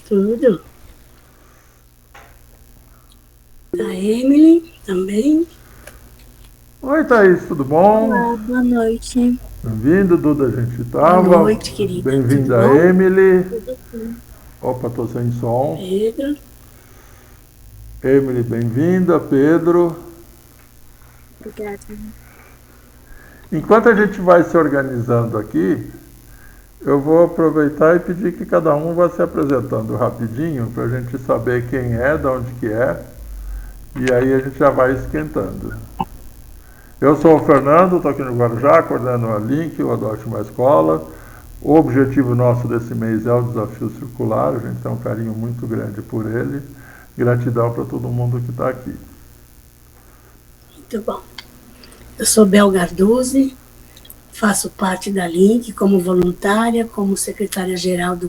Tudo. A Emily também. Oi, Thaís, tudo bom? Olá, boa noite. Bem-vindo, Duda, a gente Boa estava. noite, querida. Tudo Bem-vinda, bom? Emily. Tudo bem? Opa, tô sem som. Pedro. Emily, bem-vinda. Pedro. Obrigada. Enquanto a gente vai se organizando aqui, eu vou aproveitar e pedir que cada um vá se apresentando rapidinho para a gente saber quem é, de onde que é, e aí a gente já vai esquentando. Eu sou o Fernando, estou aqui no Guarujá, coordenando a Link, o Adote uma Escola. O objetivo nosso desse mês é o desafio circular, a gente tem um carinho muito grande por ele. Gratidão para todo mundo que está aqui. Muito bom. Eu sou Bel Garduzzi, faço parte da Link como voluntária, como secretária-geral do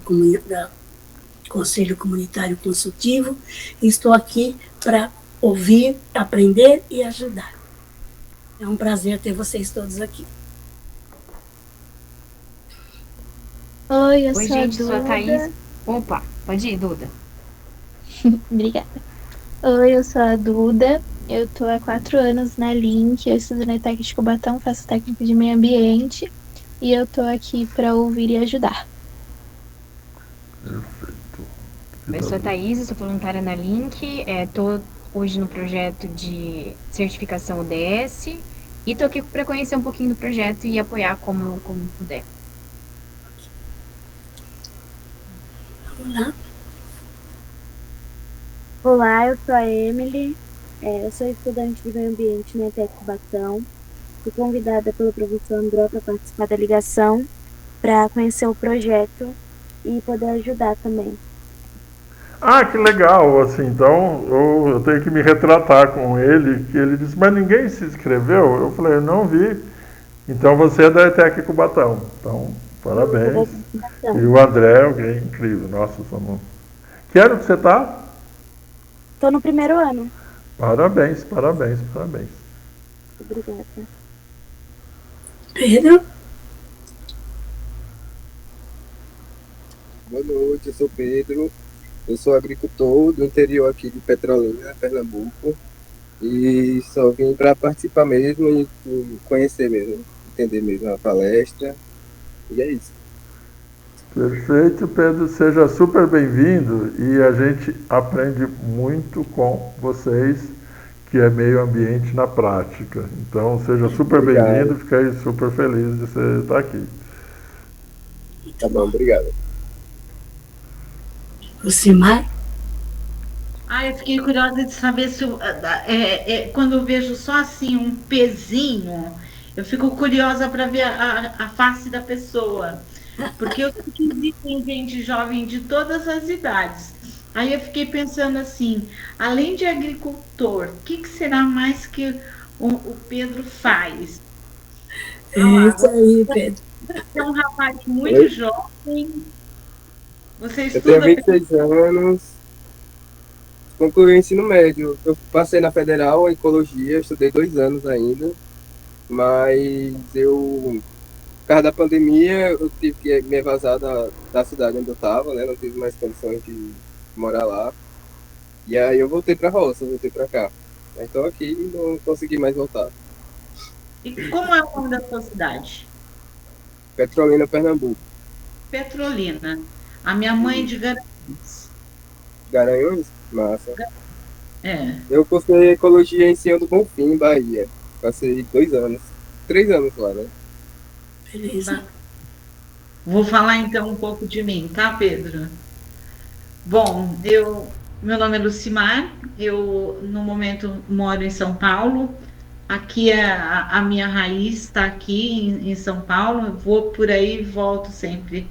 Conselho Comunitário Consultivo, e estou aqui para ouvir, aprender e ajudar. É um prazer ter vocês todos aqui. Oi, eu Oi, sou a gente, sou a Thaís. Duda. Opa, pode ir, Duda. Obrigada. Oi, eu sou a Duda. Eu tô há 4 anos na Link, eu estudo na ETEC de Cubatão, faço técnico de meio ambiente e eu tô aqui para ouvir e ajudar. Perfeito. Eu sou a Thaís, eu sou voluntária na Link, tô hoje no projeto de certificação ODS e tô aqui para conhecer um pouquinho do projeto e apoiar como puder. Vamos lá. Olá, eu sou a Emily, eu sou estudante de meio ambiente na ETEC Cubatão. Fui convidada pelo professor André para participar da ligação, para conhecer o projeto e poder ajudar também. Ah, que legal, assim, então eu tenho que me retratar com ele, que ele disse, mas ninguém se inscreveu? Eu falei, eu não vi. Então você é da ETEC Cubatão. Então, Isso, da parabéns. ETEC E Cubatão. o André é alguém incrível. Nossa, somos... Que ano que você está? Estou no primeiro ano. Parabéns, parabéns, parabéns. Obrigada. Pedro. Boa noite, eu sou Pedro, eu sou agricultor do interior aqui de Petrolina, Pernambuco, e só vim para participar mesmo e conhecer mesmo, entender mesmo a palestra, e é isso. Perfeito, Pedro. Seja super bem-vindo e a gente aprende muito com vocês, que é meio ambiente na prática. Então, seja super bem-vindo, Obrigado, fiquei super feliz de você estar aqui. tá Muito bom, bom. obrigado. O Simar. Eu fiquei curiosa de saber se quando eu vejo só assim um pezinho, eu fico curiosa para ver a face da pessoa, porque eu sei que existem gente jovem de todas as idades. Aí eu fiquei pensando assim, além de agricultor, o que será mais que o Pedro faz? É Ah lá, isso aí, Pedro. você é um rapaz muito Oi? jovem, você Eu tenho estuda. 26 anos, concluí o ensino médio, eu passei na Federal em Ecologia, estudei 2 anos ainda, mas por causa da pandemia, eu tive que me evasar da cidade onde eu estava, né? Não tive mais condições de morar lá. E aí eu voltei pra roça, voltei pra cá. Então aqui e não consegui mais voltar. E como é o nome da sua cidade? Petrolina, Pernambuco. Petrolina. A minha mãe é E de Garanhuns. Garanhuns? Massa. É. Eu cursei ecologia em Senhor do Bonfim, Bahia. Passei 2 anos. 3 anos lá, né? Beleza. Vou falar então um pouco de mim, tá, Pedro? Bom, meu nome é Lucimar, eu no momento moro em São Paulo. Aqui a minha raiz está aqui em São Paulo. Eu vou por aí e volto sempre.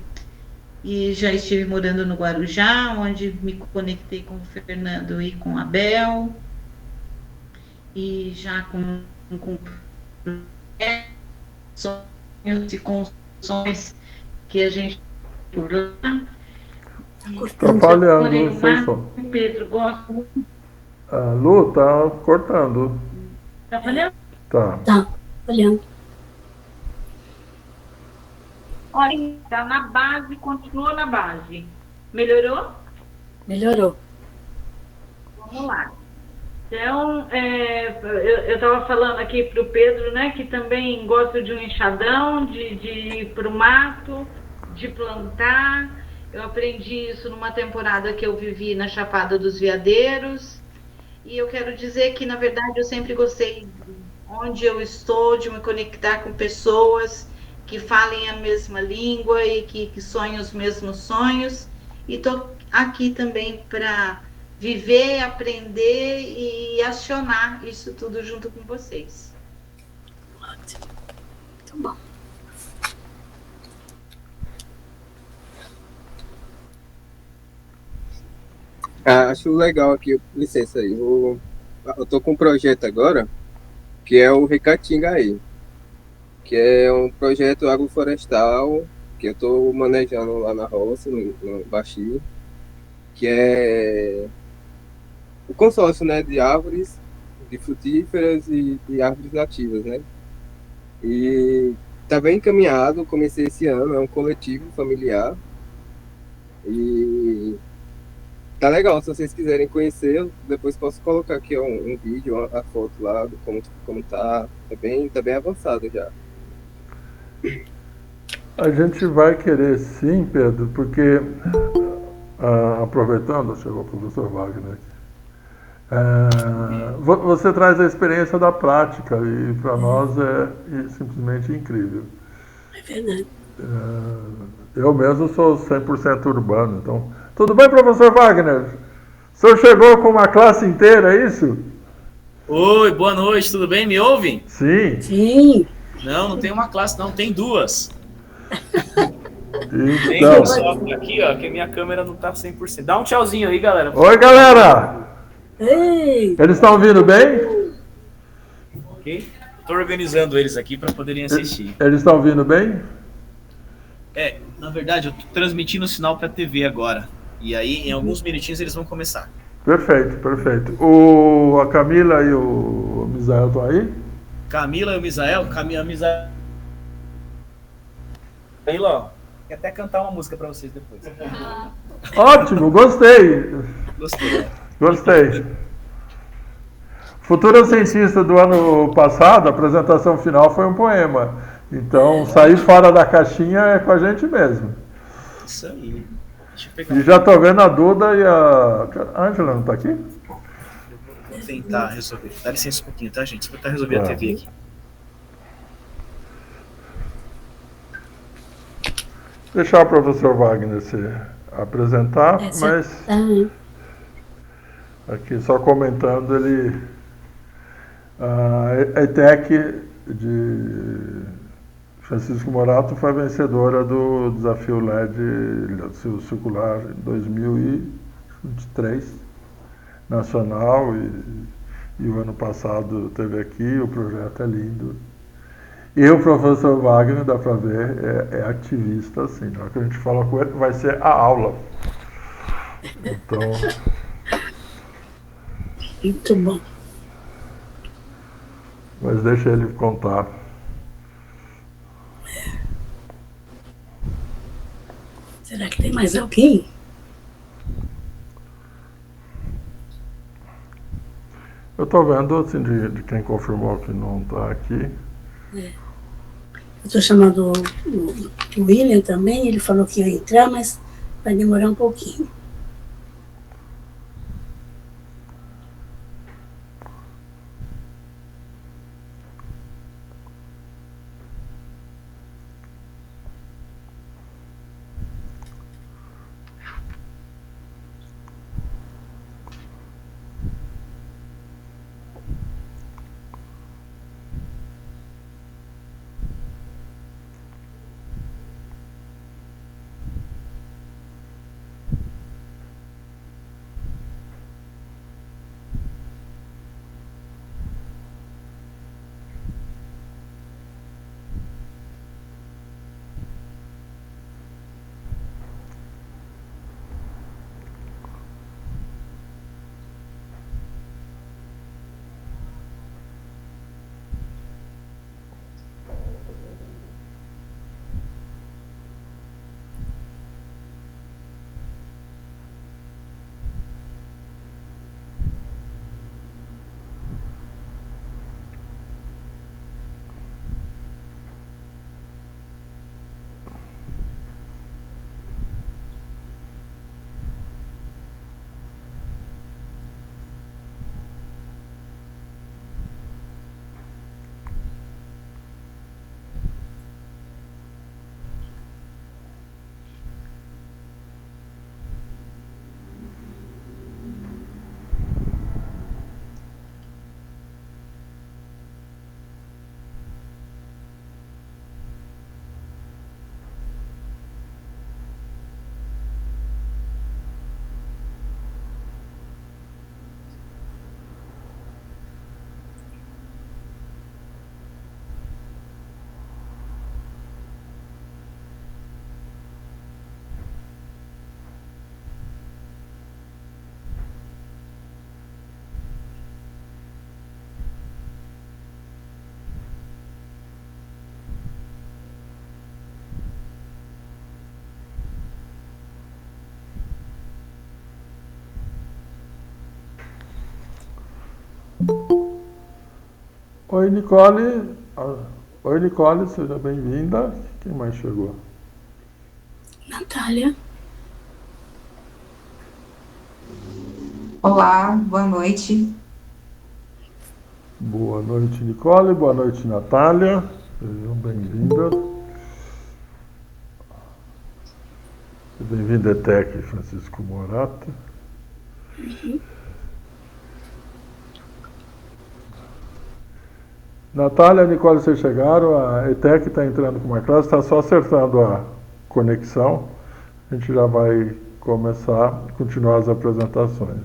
E já estive morando no Guarujá, onde me conectei com o Fernando e com a Bel, e já com sonhos e construções que a gente por lá. Tá E Tá cortando. já morei falhando o no seu mar, som. Pedro, gosto muito. A Lu tá cortando. Tá falando? Tá. Tá, olhando. Olha, está na base, continua na base. Melhorou? Melhorou. Vamos lá. Então, eu estava falando aqui para o Pedro, né, que também gosta de um enxadão, de ir para o mato, de plantar. Eu aprendi isso numa temporada que eu vivi na Chapada dos Veadeiros. E eu quero dizer que, na verdade, eu sempre gostei, onde eu estou, de me conectar com pessoas que falem a mesma língua e que sonham os mesmos sonhos. E estou aqui também para viver, aprender e acionar isso tudo junto com vocês. Ótimo. Muito bom. Acho legal aqui, licença aí. Eu tô com um projeto agora, que é o Recatingaí, que é um projeto agroflorestal que eu tô manejando lá na roça, no Baxi, que é o consórcio, né, de árvores, de frutíferas e de árvores nativas, né? E tá bem encaminhado, comecei esse ano, é um coletivo familiar e tá legal. Se vocês quiserem conhecer, depois posso colocar aqui um vídeo, a foto lá do como tá. Tá bem avançado já. A gente vai querer sim, Pedro, porque, aproveitando, chegou o professor Wagner aqui. Você traz a experiência da prática e para nós é simplesmente incrível. É verdade. Eu mesmo sou 100% urbano, então... Tudo bem, professor Wagner? O senhor chegou com uma classe inteira, é isso? Oi, boa noite, tudo bem? Me ouvem? Sim. Sim. Não tem uma classe, não, tem duas. Tem Então... só aqui, ó, que a minha câmera não tá 100%. Dá um tchauzinho aí, galera. Oi, galera! Ei! Eles estão ouvindo bem? Ok? Tô organizando eles aqui para poderem assistir. Eles estão ouvindo bem? Na verdade, eu tô transmitindo o sinal para a TV agora. E aí, em alguns minutinhos, eles vão começar. Perfeito, perfeito. A Camila e o Misael estão aí? Camila e o Misael? Misael. Aí, ó. Quer até cantar uma música para vocês depois. Ótimo, gostei. Gostei. Futura cientista do ano passado, a apresentação final foi um poema. Então, sair fora da caixinha é com a gente mesmo. Isso aí. Deixa eu pegar E já estou vendo a Duda e a Ângela, não está aqui? Vou tentar resolver. Dá licença um pouquinho, tá, gente? Vou tentar resolver a TV aqui. Deixar o professor Wagner se apresentar, mas aqui só comentando, a ETEC de Francisco Morato foi vencedora do desafio LED circular em 2023 nacional e o ano passado teve aqui. O projeto é lindo. E o professor Wagner, dá para ver, é ativista, assim. Na hora que a gente fala com ele, vai ser a aula. Então... Muito bom. Mas deixa ele contar. Será que tem mais alguém? Eu estou vendo, assim, de quem confirmou que não está aqui. Eu estou chamando o William também, ele falou que ia entrar, mas vai demorar um pouquinho. Oi, Nicole. Oi, Nicole, seja bem-vinda. Quem mais chegou? Natália. Olá, boa noite. Boa noite, Nicole. Boa noite, Natália. Sejam bem-vindas. Bem-vinda, ETEC, Francisco Morato. Natália e Nicole, vocês chegaram. A ETEC está entrando com uma classe, está só acertando a conexão. A gente já vai continuar as apresentações.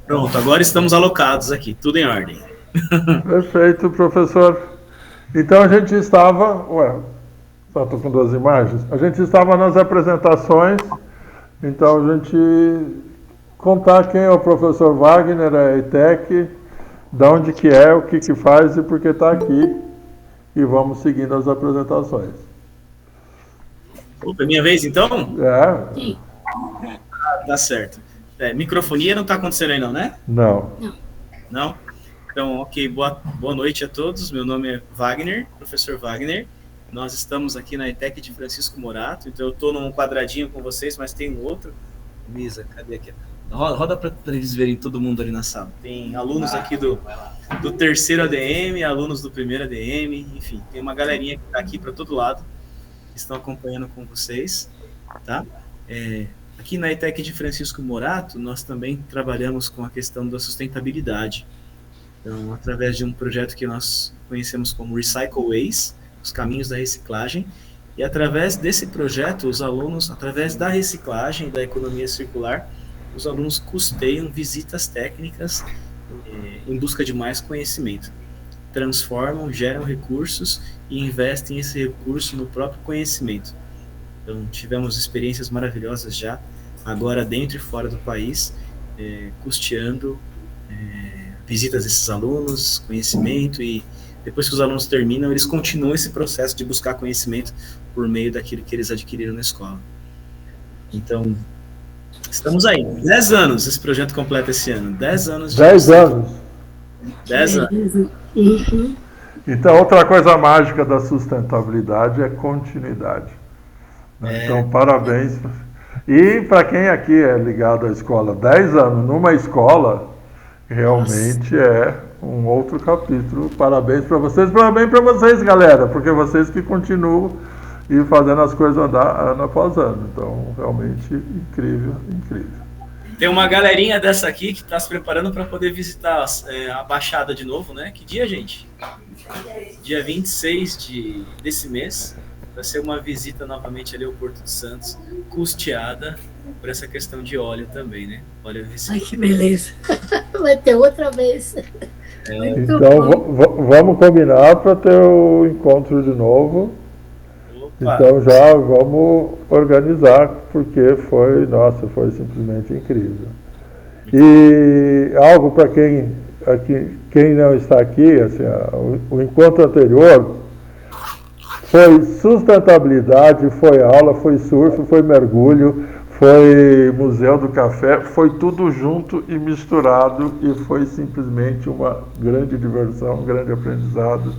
Pronto, agora estamos alocados aqui, tudo em ordem. Perfeito, professor. Então a gente estava... só estou com duas imagens. A gente estava nas apresentações, então a gente contar quem é o professor Wagner, a ETEC, de onde que é, o que que faz e por que está aqui. E vamos seguindo as apresentações. Opa, é minha vez então? É. Sim. Tá certo. Microfonia não está acontecendo aí não, né? Não. Não? Então, ok, boa noite a todos. Meu nome é Wagner, professor Wagner. Nós estamos aqui na ETEC de Francisco Morato, então eu estou num quadradinho com vocês, mas tem um outro. Misa, cadê aqui? Roda para eles verem todo mundo ali na sala. Tem alunos aqui do terceiro ADM, alunos do primeiro ADM, enfim, tem uma galerinha que está aqui para todo lado, que estão acompanhando com vocês, tá? Aqui na ETEC de Francisco Morato, nós também trabalhamos com a questão da sustentabilidade. Então, através de um projeto que nós conhecemos como Recycle Ways, os caminhos da reciclagem, e através desse projeto, os alunos, através da reciclagem e da economia circular, os alunos custeiam visitas técnicas em busca de mais conhecimento. Transformam, geram recursos e investem esse recurso no próprio conhecimento. Então, tivemos experiências maravilhosas já, agora dentro e fora do país, custeando visitas desses alunos, conhecimento, e depois que os alunos terminam, eles continuam esse processo de buscar conhecimento por meio daquilo que eles adquiriram na escola. Então, estamos aí, 10 anos, esse projeto completa esse ano, 10 anos. 10 anos. 10 anos. Uhum. Então, outra coisa mágica da sustentabilidade é continuidade. Então, parabéns. E para quem aqui é ligado à escola, 10 anos numa escola, realmente é um outro capítulo. Parabéns para vocês, galera, porque vocês que continuam e fazendo as coisas andar ano após ano. Então, realmente incrível, incrível. Tem uma galerinha dessa aqui que está se preparando para poder visitar a Baixada de novo, né? Que dia, gente? Dia 26 desse mês. Vai ser uma visita novamente ali ao Porto de Santos, custeada por essa questão de óleo também, né? Óleo Ai, que beleza. Vai ter outra vez. Então, vamos combinar para ter o encontro de novo. Opa. Então, já vamos organizar, porque foi simplesmente incrível. E algo para quem não está aqui, assim, o encontro anterior foi sustentabilidade, foi aula, foi surf, foi mergulho, foi museu do café, foi tudo junto e misturado, e foi simplesmente uma grande diversão, um grande aprendizado.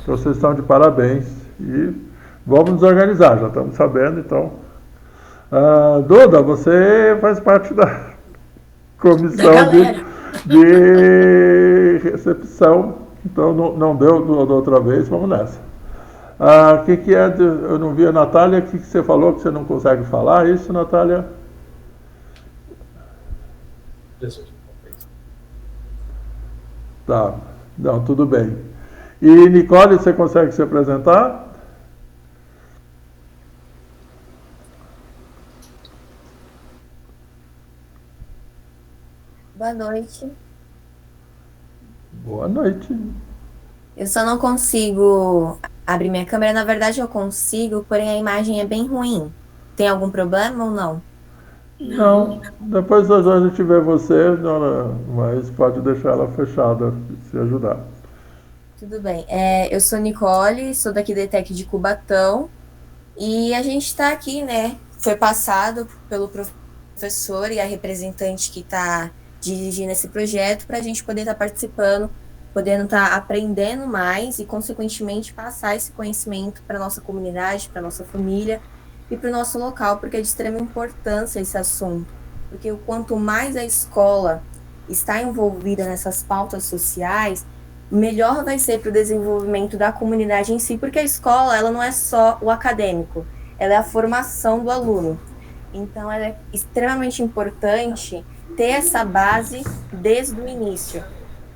Então vocês estão de parabéns e vamos nos organizar, já estamos sabendo. Então, Duda, você faz parte da comissão de recepção, então não deu da outra vez, vamos nessa. Que é? Eu não vi a Natália, o que você falou que você não consegue falar? Isso, Natália? Tá, não, tudo bem. E Nicole, você consegue se apresentar? Boa noite. Boa noite. Eu só não consigo abrir minha câmera. Na verdade, eu consigo, porém a imagem é bem ruim. Tem algum problema ou não? Não, depois a gente vê você, mas pode deixar ela fechada se ajudar. Tudo bem. Eu sou Nicole, sou daqui da ETEC de Cubatão e a gente está aqui, né? Foi passado pelo professor e a representante que está dirigindo esse projeto para a gente poder estar participando, podendo estar aprendendo mais e, consequentemente, passar esse conhecimento para a nossa comunidade, para a nossa família e para o nosso local, porque é de extrema importância esse assunto. Porque quanto mais a escola está envolvida nessas pautas sociais, melhor vai ser para o desenvolvimento da comunidade em si, porque a escola ela não é só o acadêmico, ela é a formação do aluno. Então, ela é extremamente importante ter essa base desde o início,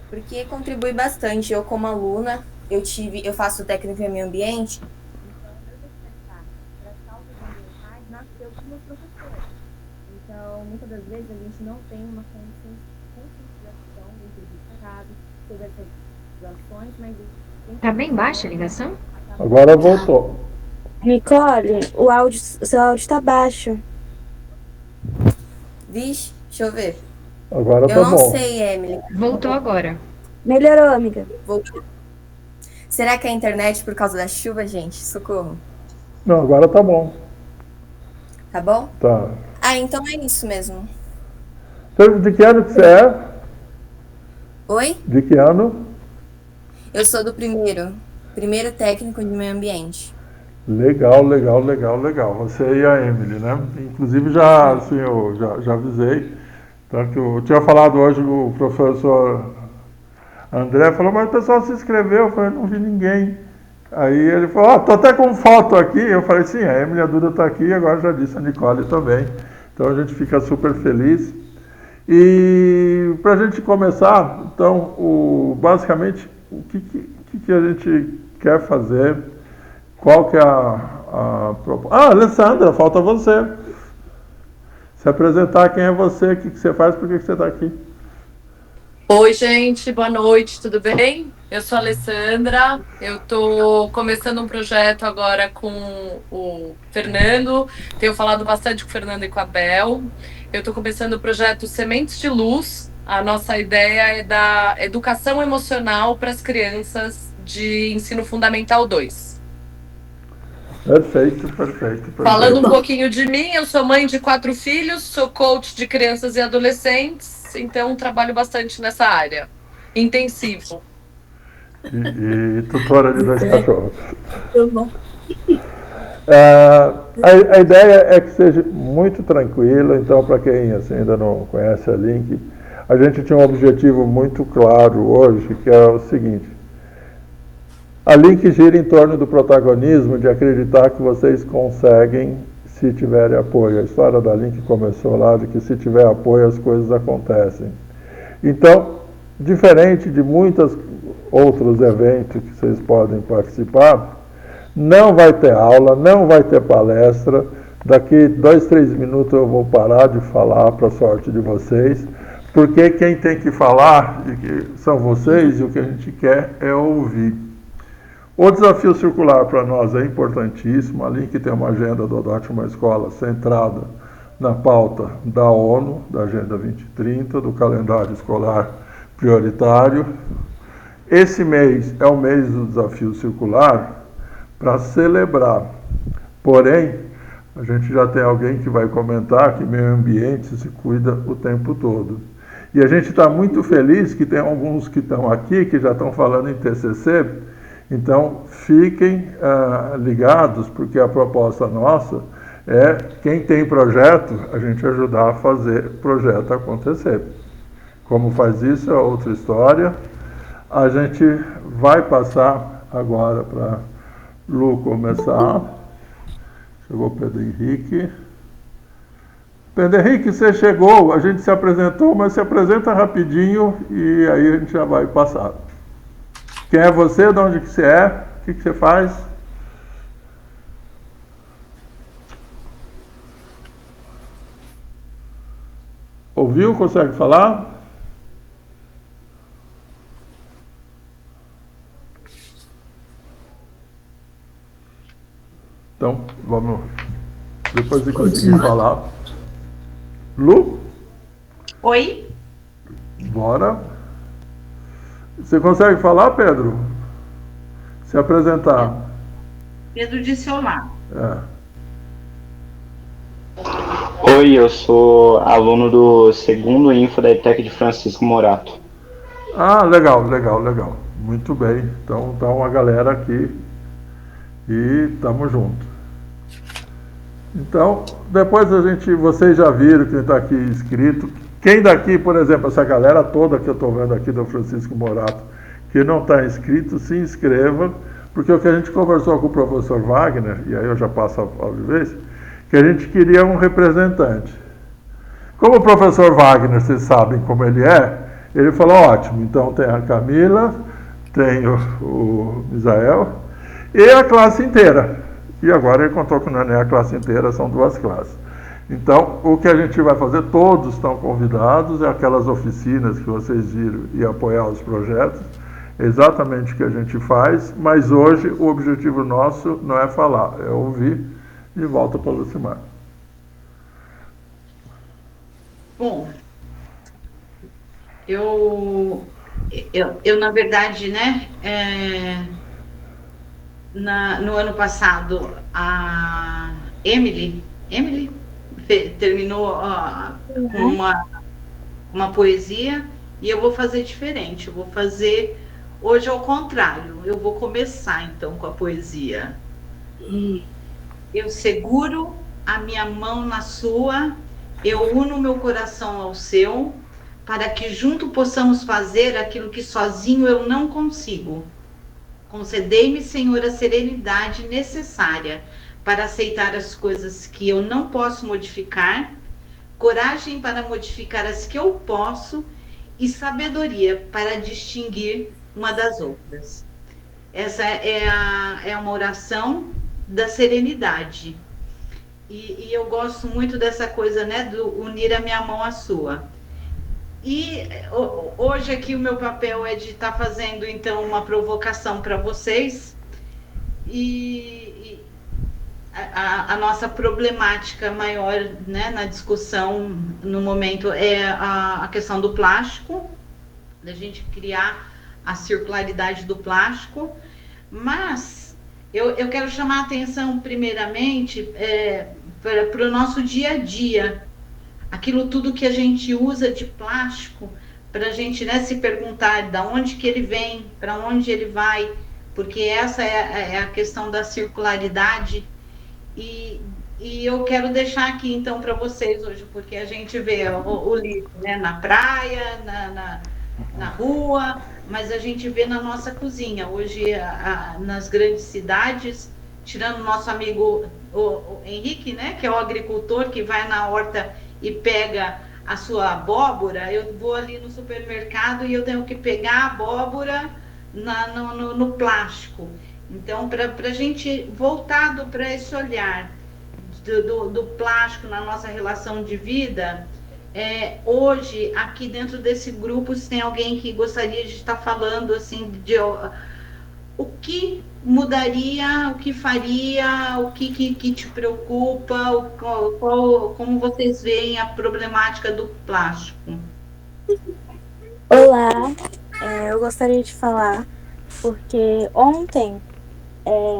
porque contribui bastante. Eu, como aluna, eu faço técnico em meio ambiente, então meu despertar para as causas ambientais nasceu com meus professores. Então, muitas das vezes a gente não tem uma conscientização dentro de casa sobre essas situações, mas Tá bem baixa a ligação? Agora voltou. Nicole, o seu áudio está baixo. Vixe, deixa eu ver. Agora tá Eu não bom. sei, Emily. Voltou agora. Melhorou, amiga. Será que é a internet por causa da chuva, gente? Socorro. Não, agora tá bom. Tá bom? Tá. Então é isso mesmo. De que ano que você é? Oi? De que ano? Eu sou do primeiro técnico de meio ambiente. Legal, legal, legal, legal. Você e a Emily, né? Inclusive eu já avisei. Tanto que eu tinha falado hoje com o professor André, falou, mas o pessoal se inscreveu. Eu falei, não vi ninguém. Aí ele falou, tô até com foto aqui. Eu falei, sim, a Emily e a Duda tá aqui, agora já disse a Nicole também. Então a gente fica super feliz. E para a gente começar, então, basicamente, o que a gente quer fazer? Qual que é a proposta? Alessandra, falta você. Se apresentar quem é você, o que você faz, por que você está aqui? Oi, gente, boa noite, tudo bem? Eu sou a Alessandra, eu estou começando um projeto agora com o Fernando, tenho falado bastante com o Fernando e com a Bel. Eu estou começando o projeto Sementes de Luz. A nossa ideia é dar educação emocional para as crianças de ensino fundamental 2. Perfeito, perfeito. Falando um pouquinho de mim, eu sou mãe de 4 filhos, sou coach de crianças e adolescentes, então trabalho bastante nessa área. Intensivo. E tutora de 2 cachorros. Muito bom. A ideia é que seja muito tranquila, então para quem assim, ainda não conhece a Link, a gente tinha um objetivo muito claro hoje, que é o seguinte: a Link gira em torno do protagonismo de acreditar que vocês conseguem se tiverem apoio. A história da Link começou lá de que se tiver apoio as coisas acontecem. Então, diferente de muitos outros eventos que vocês podem participar, não vai ter aula, não vai ter palestra. Daqui 2, 3 minutos eu vou parar de falar para a sorte de vocês, porque quem tem que falar são vocês e o que a gente quer é ouvir. O desafio circular para nós é importantíssimo. A Link tem uma agenda do Adote uma Escola centrada na pauta da ONU, da Agenda 2030, do calendário escolar prioritário. Esse mês é o mês do desafio circular para celebrar. Porém, a gente já tem alguém que vai comentar que meio ambiente se cuida o tempo todo. E a gente está muito feliz que tem alguns que estão aqui, que já estão falando em TCC. Então, fiquem ligados, porque a proposta nossa é, quem tem projeto, a gente ajudar a fazer o projeto acontecer. Como faz isso é outra história. A gente vai passar agora para Lu começar. Chegou o Pedro Henrique. Pedro Henrique, você chegou, a gente se apresentou, mas se apresenta rapidinho e aí a gente já vai passar. Quem é você? De onde que você é? O que você faz? Ouviu? Consegue falar? Então, vamos. depois de conseguir falar. Lu? Oi? Bora. Você consegue falar, Pedro? Se apresentar. Pedro disse olá. Oi, eu sou aluno do segundo Info da ETEC de Francisco Morato. Ah, legal. Muito bem. Então tá uma galera aqui e estamos juntos. Então, depois vocês já viram quem está aqui inscrito. Quem daqui, por exemplo, essa galera toda que eu estou vendo aqui do Francisco Morato, que não está inscrito, se inscreva, porque o que a gente conversou com o professor Wagner, e aí eu já passo a vez, que a gente queria um representante. Como o professor Wagner, vocês sabem como ele é, ele falou, ótimo, então tem a Camila, tem o Misael e a classe inteira. E agora ele contou que não é nem a classe inteira, são 2 classes. Então, o que a gente vai fazer, todos estão convidados, é aquelas oficinas que vocês viram e apoiar os projetos, exatamente o que a gente faz, mas hoje o objetivo nosso não é falar, é ouvir e volta para o Lucimar. Bom, eu na verdade, né, no ano passado, a Emily terminou com uma poesia, e eu vou fazer diferente, eu vou fazer hoje ao contrário, eu vou começar então com a poesia. Eu seguro a minha mão na sua, eu uno meu coração ao seu, para que junto possamos fazer aquilo que sozinho eu não consigo. Concedei-me, Senhor, a serenidade necessária para aceitar as coisas que eu não posso modificar, coragem para modificar as que eu posso e sabedoria para distinguir uma das outras. Essa é uma oração da serenidade. E eu gosto muito dessa coisa, né, do unir a minha mão à sua. E hoje aqui o meu papel é de estar fazendo, então, uma provocação para vocês. E a nossa problemática maior, né, na discussão no momento é a questão do plástico, da gente criar a circularidade do plástico. Mas eu quero chamar a atenção, primeiramente, para o nosso dia a dia. Aquilo tudo que a gente usa de plástico, para a gente, né, se perguntar de onde que ele vem, para onde ele vai, porque essa é a questão da circularidade. E eu quero deixar aqui, então, para vocês hoje, porque a gente vê o lixo, né, na praia, na rua, mas a gente vê na nossa cozinha. Hoje, nas grandes cidades, tirando o nosso amigo o Henrique, né, que é o agricultor que vai na horta e pega a sua abóbora, eu vou ali no supermercado e eu tenho que pegar a abóbora no plástico. Então, para a gente voltado para esse olhar do plástico na nossa relação de vida, hoje, aqui dentro desse grupo, se tem alguém que gostaria de estar falando assim, de o que mudaria, o que faria, o que te preocupa, como vocês veem a problemática do plástico? Olá, eu gostaria de falar, porque ontem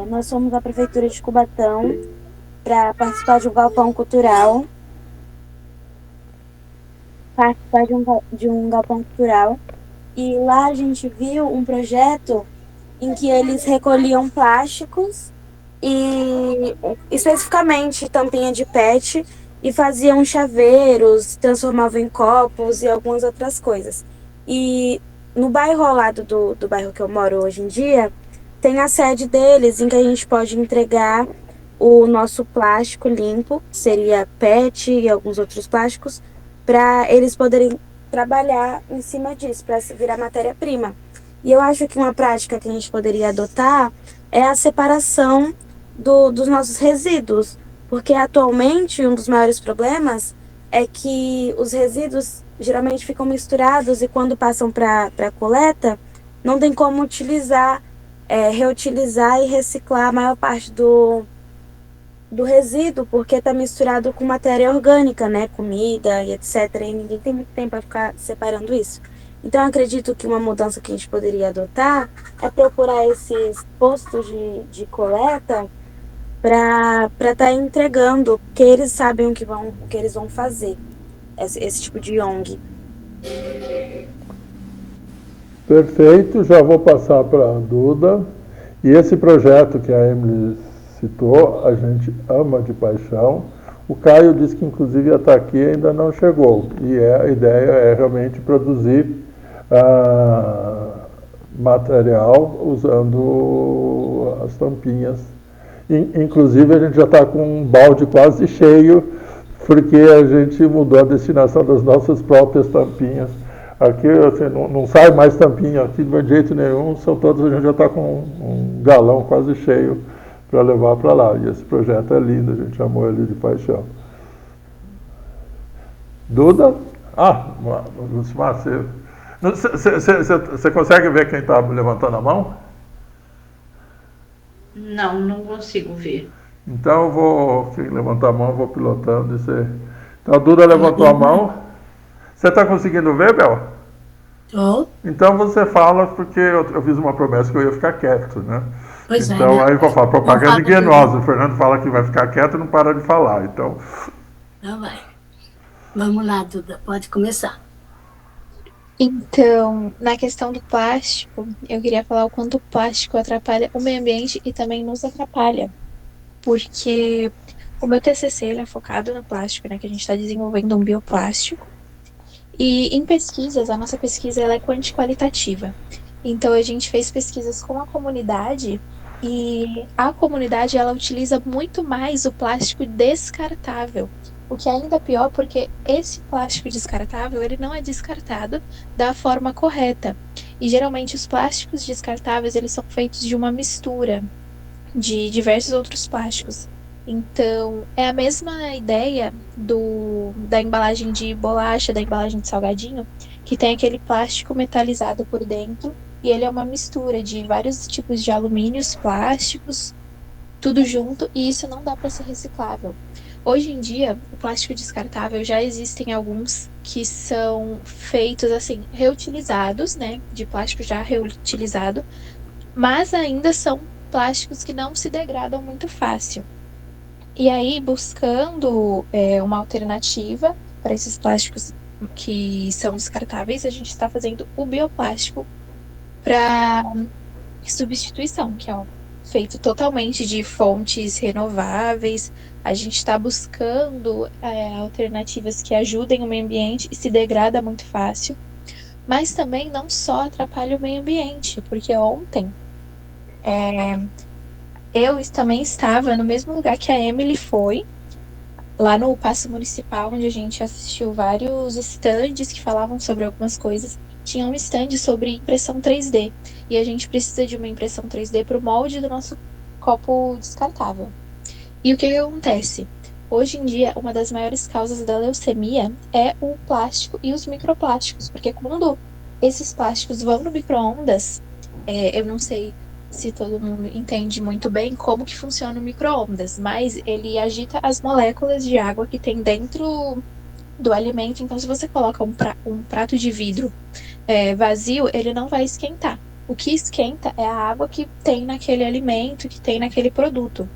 nós fomos à Prefeitura de Cubatão para participar de um galpão cultural, e lá a gente viu um projeto em que eles recolhiam plásticos e especificamente tampinha de PET e faziam chaveiros, transformavam em copos e algumas outras coisas. E no bairro ao lado do bairro que eu moro hoje em dia, tem a sede deles em que a gente pode entregar o nosso plástico limpo, que seria PET e alguns outros plásticos, para eles poderem trabalhar em cima disso, para virar matéria-prima. E eu acho que uma prática que a gente poderia adotar é a separação dos nossos resíduos, porque atualmente um dos maiores problemas é que os resíduos geralmente ficam misturados e quando passam para a coleta, não tem como utilizar, reutilizar e reciclar a maior parte do resíduo, porque está misturado com matéria orgânica, né? Comida e etc. E ninguém tem muito tempo para ficar separando isso. Então, eu acredito que uma mudança que a gente poderia adotar é procurar esses postos de coleta para estar entregando, porque eles sabem o que eles vão fazer, esse tipo de ONG. Perfeito, já vou passar para a Duda. E esse projeto que a Emily citou, a gente ama de paixão. O Caio disse que inclusive ia estar aqui e ainda não chegou. E a ideia é realmente produzir material usando as tampinhas. Inclusive a gente já está com um balde quase cheio, porque a gente mudou a destinação das nossas próprias tampinhas. Aqui assim, não sai mais tampinha aqui de jeito nenhum, são todas, a gente já está com um galão quase cheio para levar para lá. E esse projeto é lindo, a gente amou ele de paixão. Duda? Lucimar, você consegue ver quem está levantando a mão? Não consigo ver. Então eu vou, quem levantar a mão, eu vou pilotando. Então a Duda levantou a mão. Você está conseguindo ver, Bel? Estou. Então você fala, porque eu fiz uma promessa que eu ia ficar quieto, né? Pois então aí eu vou falar, propaganda fala enganosa. O Fernando fala que vai ficar quieto e não para de falar. Então vai. Vamos lá, Duda, pode começar. Então, na questão do plástico, eu queria falar o quanto o plástico atrapalha o meio ambiente e também nos atrapalha. Porque o meu TCC ele é focado no plástico, né? Que a gente está desenvolvendo um bioplástico. E em pesquisas, a nossa pesquisa ela é quantitativa. Então, a gente fez pesquisas com a comunidade e a comunidade ela utiliza muito mais o plástico descartável. O que é ainda pior, porque esse plástico descartável ele não é descartado da forma correta. E geralmente os plásticos descartáveis eles são feitos de uma mistura de diversos outros plásticos. Então, é a mesma ideia da embalagem de bolacha, da embalagem de salgadinho, que tem aquele plástico metalizado por dentro, e ele é uma mistura de vários tipos de alumínios, plásticos, tudo junto, e isso não dá para ser reciclável. Hoje em dia, o plástico descartável já existem alguns que são feitos assim, reutilizados, né, de plástico já reutilizado, mas ainda são plásticos que não se degradam muito fácil. E aí, buscando uma alternativa para esses plásticos que são descartáveis, a gente está fazendo o bioplástico para substituição, que é feito totalmente de fontes renováveis. A gente está buscando alternativas que ajudem o meio ambiente e se degrada muito fácil. Mas também não só atrapalha o meio ambiente, porque ontem eu também estava no mesmo lugar que a Emily foi, lá no Paço Municipal, onde a gente assistiu vários stands que falavam sobre algumas coisas. Tinha um stand sobre impressão 3D, e a gente precisa de uma impressão 3D para o molde do nosso copo descartável. E o que acontece? Hoje em dia, uma das maiores causas da leucemia é o plástico e os microplásticos, porque quando esses plásticos vão no micro-ondas, eu não sei se todo mundo entende muito bem como que funciona o micro-ondas, mas ele agita as moléculas de água que tem dentro do alimento. Então, se você coloca um prato de vidro vazio, ele não vai esquentar. O que esquenta é a água que tem naquele alimento, que tem naquele produto.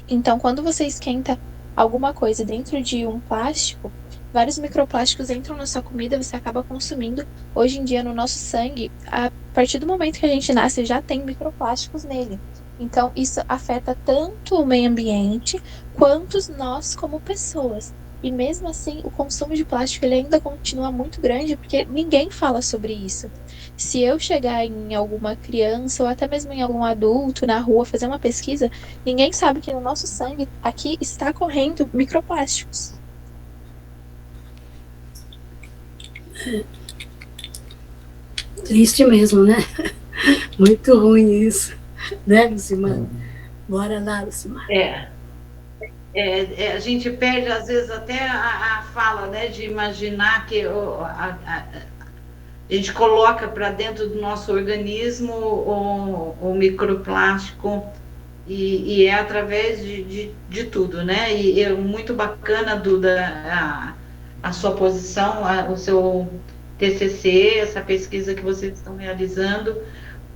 Então, quando você esquenta alguma coisa dentro de um plástico, vários microplásticos entram na sua comida, você acaba consumindo. Hoje em dia, no nosso sangue, a partir do momento que a gente nasce, já tem microplásticos nele. Então, isso afeta tanto o meio ambiente, quanto nós como pessoas. E mesmo assim, o consumo de plástico ele ainda continua muito grande, porque ninguém fala sobre isso. Se eu chegar em alguma criança, ou até mesmo em algum adulto na rua, fazer uma pesquisa, ninguém sabe que no nosso sangue, aqui está correndo microplásticos. Triste mesmo, né? Muito ruim isso, né, Lucimar? Bora lá, Lucimar. A gente perde, às vezes, até a fala, né, de imaginar que a gente coloca para dentro do nosso organismo o microplástico E é através de tudo, né? E é muito bacana, Duda, a sua posição, o seu TCC, essa pesquisa que vocês estão realizando,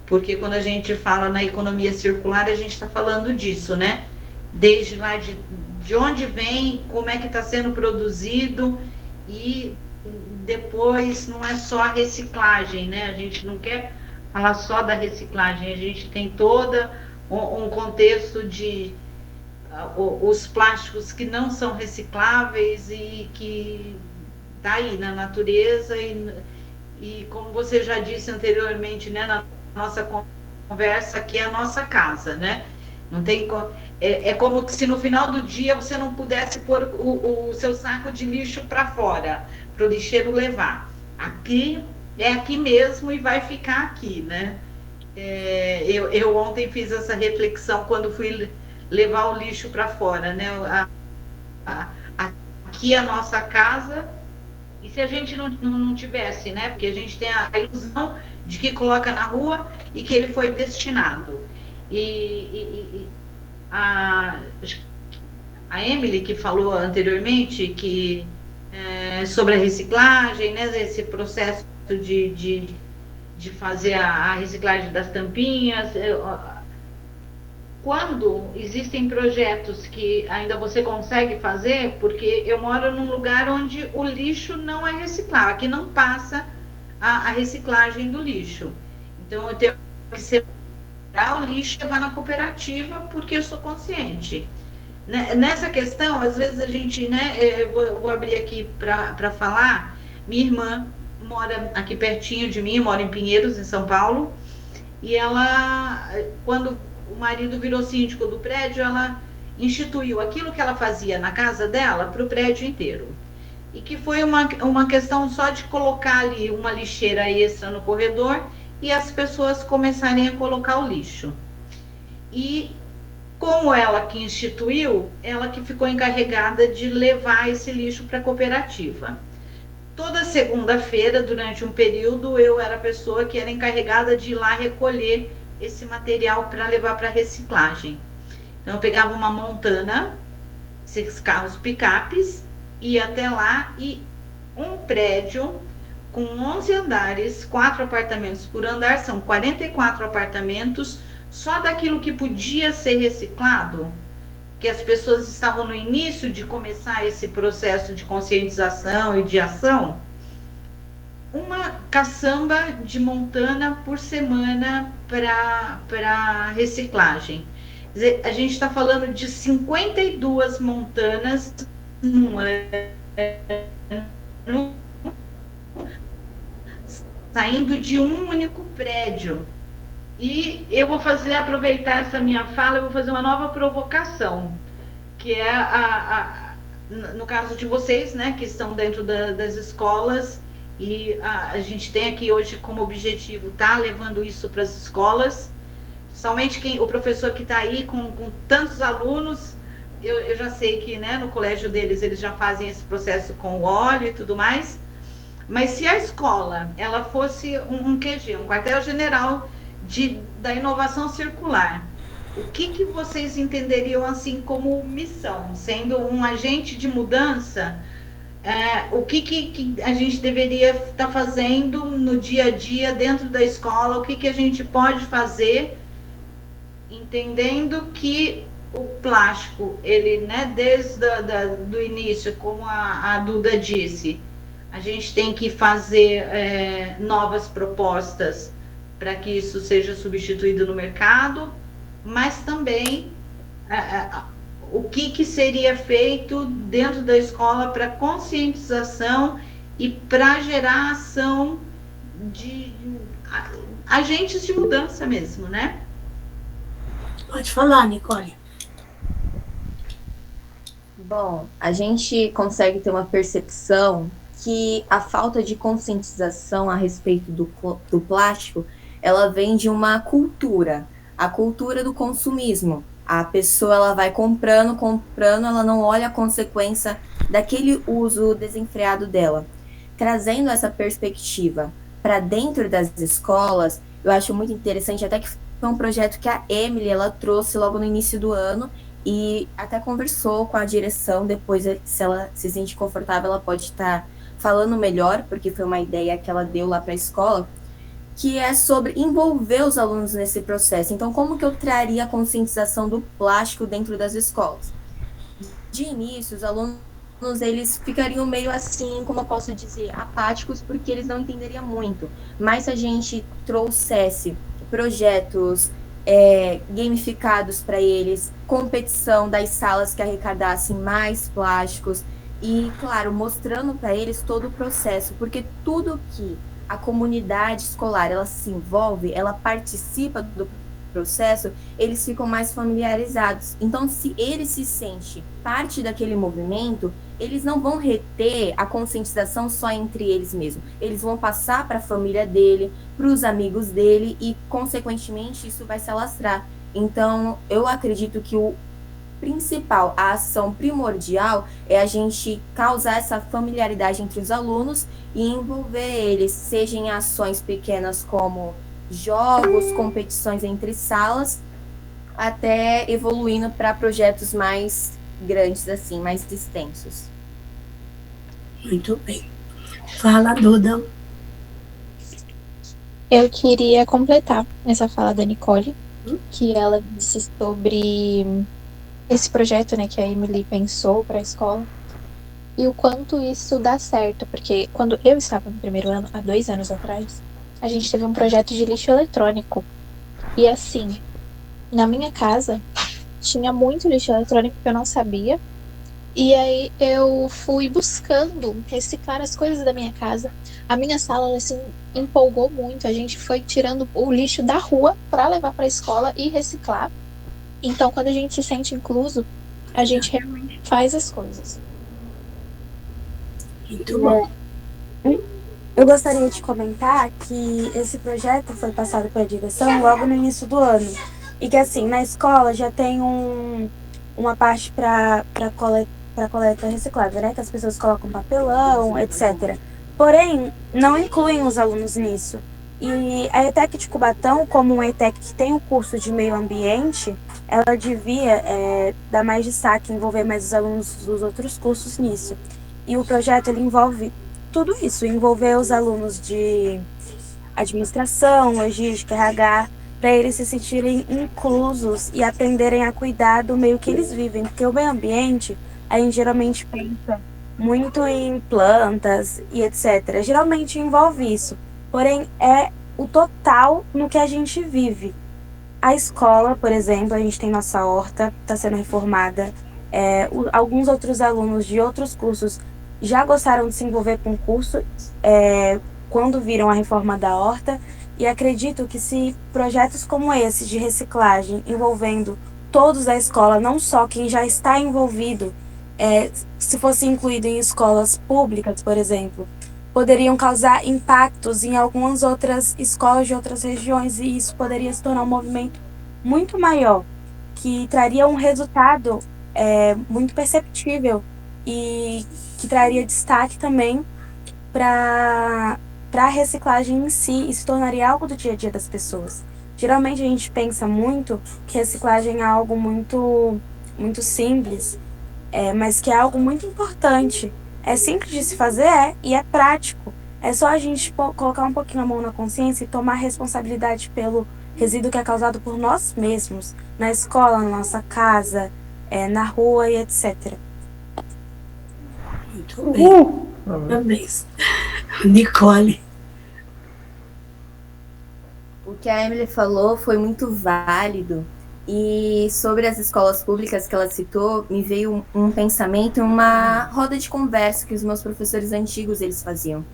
porque quando a gente fala na economia circular, a gente está falando disso, né? Desde lá de onde vem, como é que está sendo produzido, e depois não é só a reciclagem, né? A gente não quer falar só da reciclagem, a gente tem toda um contexto de os plásticos que não são recicláveis e que tá aí na natureza e como você já disse anteriormente, né, na nossa conversa, que é a nossa casa, né? Não tem é como se no final do dia você não pudesse pôr o seu saco de lixo para fora, para o lixeiro levar. Aqui é aqui mesmo e vai ficar aqui, né? Eu ontem fiz essa reflexão quando fui levar o lixo para fora, né? Aqui é a nossa casa, e se a gente não tivesse, né? Porque a gente tem a ilusão de que coloca na rua e que ele foi destinado. E a Emily, que falou anteriormente que sobre a reciclagem, né? Esse processo de fazer a reciclagem das tampinhas. Quando existem projetos que ainda você consegue fazer, porque eu moro num lugar onde o lixo não é reciclado, aqui não passa a reciclagem do lixo. Então eu tenho que separar o lixo e levar na cooperativa, porque eu sou consciente. Nessa questão, às vezes a gente, né, eu vou abrir aqui para falar, minha irmã mora aqui pertinho de mim, mora em Pinheiros, em São Paulo, e ela, quando o marido virou síndico do prédio, ela instituiu aquilo que ela fazia na casa dela para o prédio inteiro. E que foi uma questão só de colocar ali uma lixeira extra no corredor e as pessoas começarem a colocar o lixo. E como ela que instituiu, ela que ficou encarregada de levar esse lixo para a cooperativa. Toda segunda-feira, durante um período, eu era a pessoa que era encarregada de ir lá recolher esse material para levar para reciclagem. Então, eu pegava uma montana, esses carros picapes, ia até lá, e um prédio com 11 andares, 4 apartamentos por andar, são 44 apartamentos, só daquilo que podia ser reciclado, que as pessoas estavam no início de começar esse processo de conscientização e de ação, uma caçamba de montana por semana para reciclagem. Quer dizer, a gente está falando de 52 montanas num ano, saindo de um único prédio. E eu vou aproveitar essa minha fala, eu vou fazer uma nova provocação, que é no caso de vocês, né, que estão dentro das escolas, e a gente tem aqui hoje como objetivo estar levando isso para as escolas, somente o professor que está aí com tantos alunos, eu já sei que, né, no colégio deles eles já fazem esse processo com o óleo e tudo mais, mas se a escola ela fosse um QG, um quartel-general da inovação circular, o que vocês entenderiam assim como missão, sendo um agente de mudança? O que a gente deveria estar fazendo no dia a dia dentro da escola? O que a gente pode fazer, entendendo que o plástico, ele, né, desde do início, como a Duda disse, a gente tem que fazer novas propostas para que isso seja substituído no mercado, mas também o que seria feito dentro da escola para conscientização e para gerar ação de agentes de mudança mesmo, né? Pode falar, Nicole. Bom, a gente consegue ter uma percepção que a falta de conscientização a respeito do plástico, ela vem de uma cultura, a cultura do consumismo. A pessoa ela vai comprando, ela não olha a consequência daquele uso desenfreado dela. Trazendo essa perspectiva para dentro das escolas, eu acho muito interessante, até que foi um projeto que a Emily ela trouxe logo no início do ano e até conversou com a direção. Depois, se ela se sente confortável, ela pode estar falando melhor, porque foi uma ideia que ela deu lá para a escola, que é sobre envolver os alunos nesse processo. Então, como que eu traria a conscientização do plástico dentro das escolas? De início, os alunos eles ficariam meio assim, como eu posso dizer, apáticos, porque eles não entenderiam muito. Mas se a gente trouxesse projetos gamificados para eles, competição das salas que arrecadassem mais plásticos e, claro, mostrando para eles todo o processo, porque tudo que a comunidade escolar ela se envolve, ela participa do processo, eles ficam mais familiarizados. Então, se ele se sente parte daquele movimento, eles não vão reter a conscientização só entre eles mesmos. Eles vão passar para a família dele, para os amigos dele e, consequentemente, isso vai se alastrar. Então, eu acredito que o principal, a ação primordial é a gente causar essa familiaridade entre os alunos e envolver eles, seja em ações pequenas como jogos, competições entre salas, até evoluindo para projetos mais grandes, assim, mais extensos. Muito bem. Fala, Duda. Eu queria completar essa fala da Nicole, que ela disse sobre esse projeto, né, que a Emily pensou para a escola e o quanto isso dá certo, porque quando eu estava no primeiro ano, há 2 anos atrás, a gente teve um projeto de lixo eletrônico. E assim, na minha casa, tinha muito lixo eletrônico que eu não sabia. E aí eu fui buscando reciclar as coisas da minha casa. A minha sala, assim, empolgou muito. A gente foi tirando o lixo da rua para levar para a escola e reciclar. Então, quando a gente se sente incluso, a gente realmente faz as coisas. Muito bom. Eu gostaria de comentar que esse projeto foi passado pela direção logo no início do ano. E que, assim, na escola já tem uma parte para coleta reciclada, né? Que as pessoas colocam papelão, etc. Porém, não incluem os alunos nisso. E a ETEC de Cubatão, como uma ETEC que tem um curso de meio ambiente, ela devia dar mais destaque, envolver mais os alunos dos outros cursos nisso. E o projeto ele envolve tudo isso, envolver os alunos de administração, logística, RH, para eles se sentirem inclusos e aprenderem a cuidar do meio que eles vivem. Porque o meio ambiente, a gente geralmente pensa muito em plantas e etc. Geralmente envolve isso, porém é o total no que a gente vive. A escola, por exemplo, a gente tem nossa horta, está sendo reformada. Alguns outros alunos de outros cursos já gostaram de se envolver com o curso quando viram a reforma da horta, e acredito que se projetos como esse de reciclagem envolvendo todos da escola, não só quem já está envolvido, se fosse incluído em escolas públicas, por exemplo, poderiam causar impactos em algumas outras escolas de outras regiões, e isso poderia se tornar um movimento muito maior, que traria um resultado muito perceptível e que traria destaque também para a reciclagem em si e se tornaria algo do dia a dia das pessoas. Geralmente a gente pensa muito que reciclagem é algo muito, muito simples, mas que é algo muito importante. É simples de se fazer, e é prático. É só a gente colocar um pouquinho a mão na consciência e tomar responsabilidade pelo resíduo que é causado por nós mesmos, na escola, na nossa casa, na rua e etc. Muito bem. Parabéns. Nicole. O que a Emily falou foi muito válido. E sobre as escolas públicas que ela citou, me veio um pensamento, uma roda de conversa que os meus professores antigos eles faziam.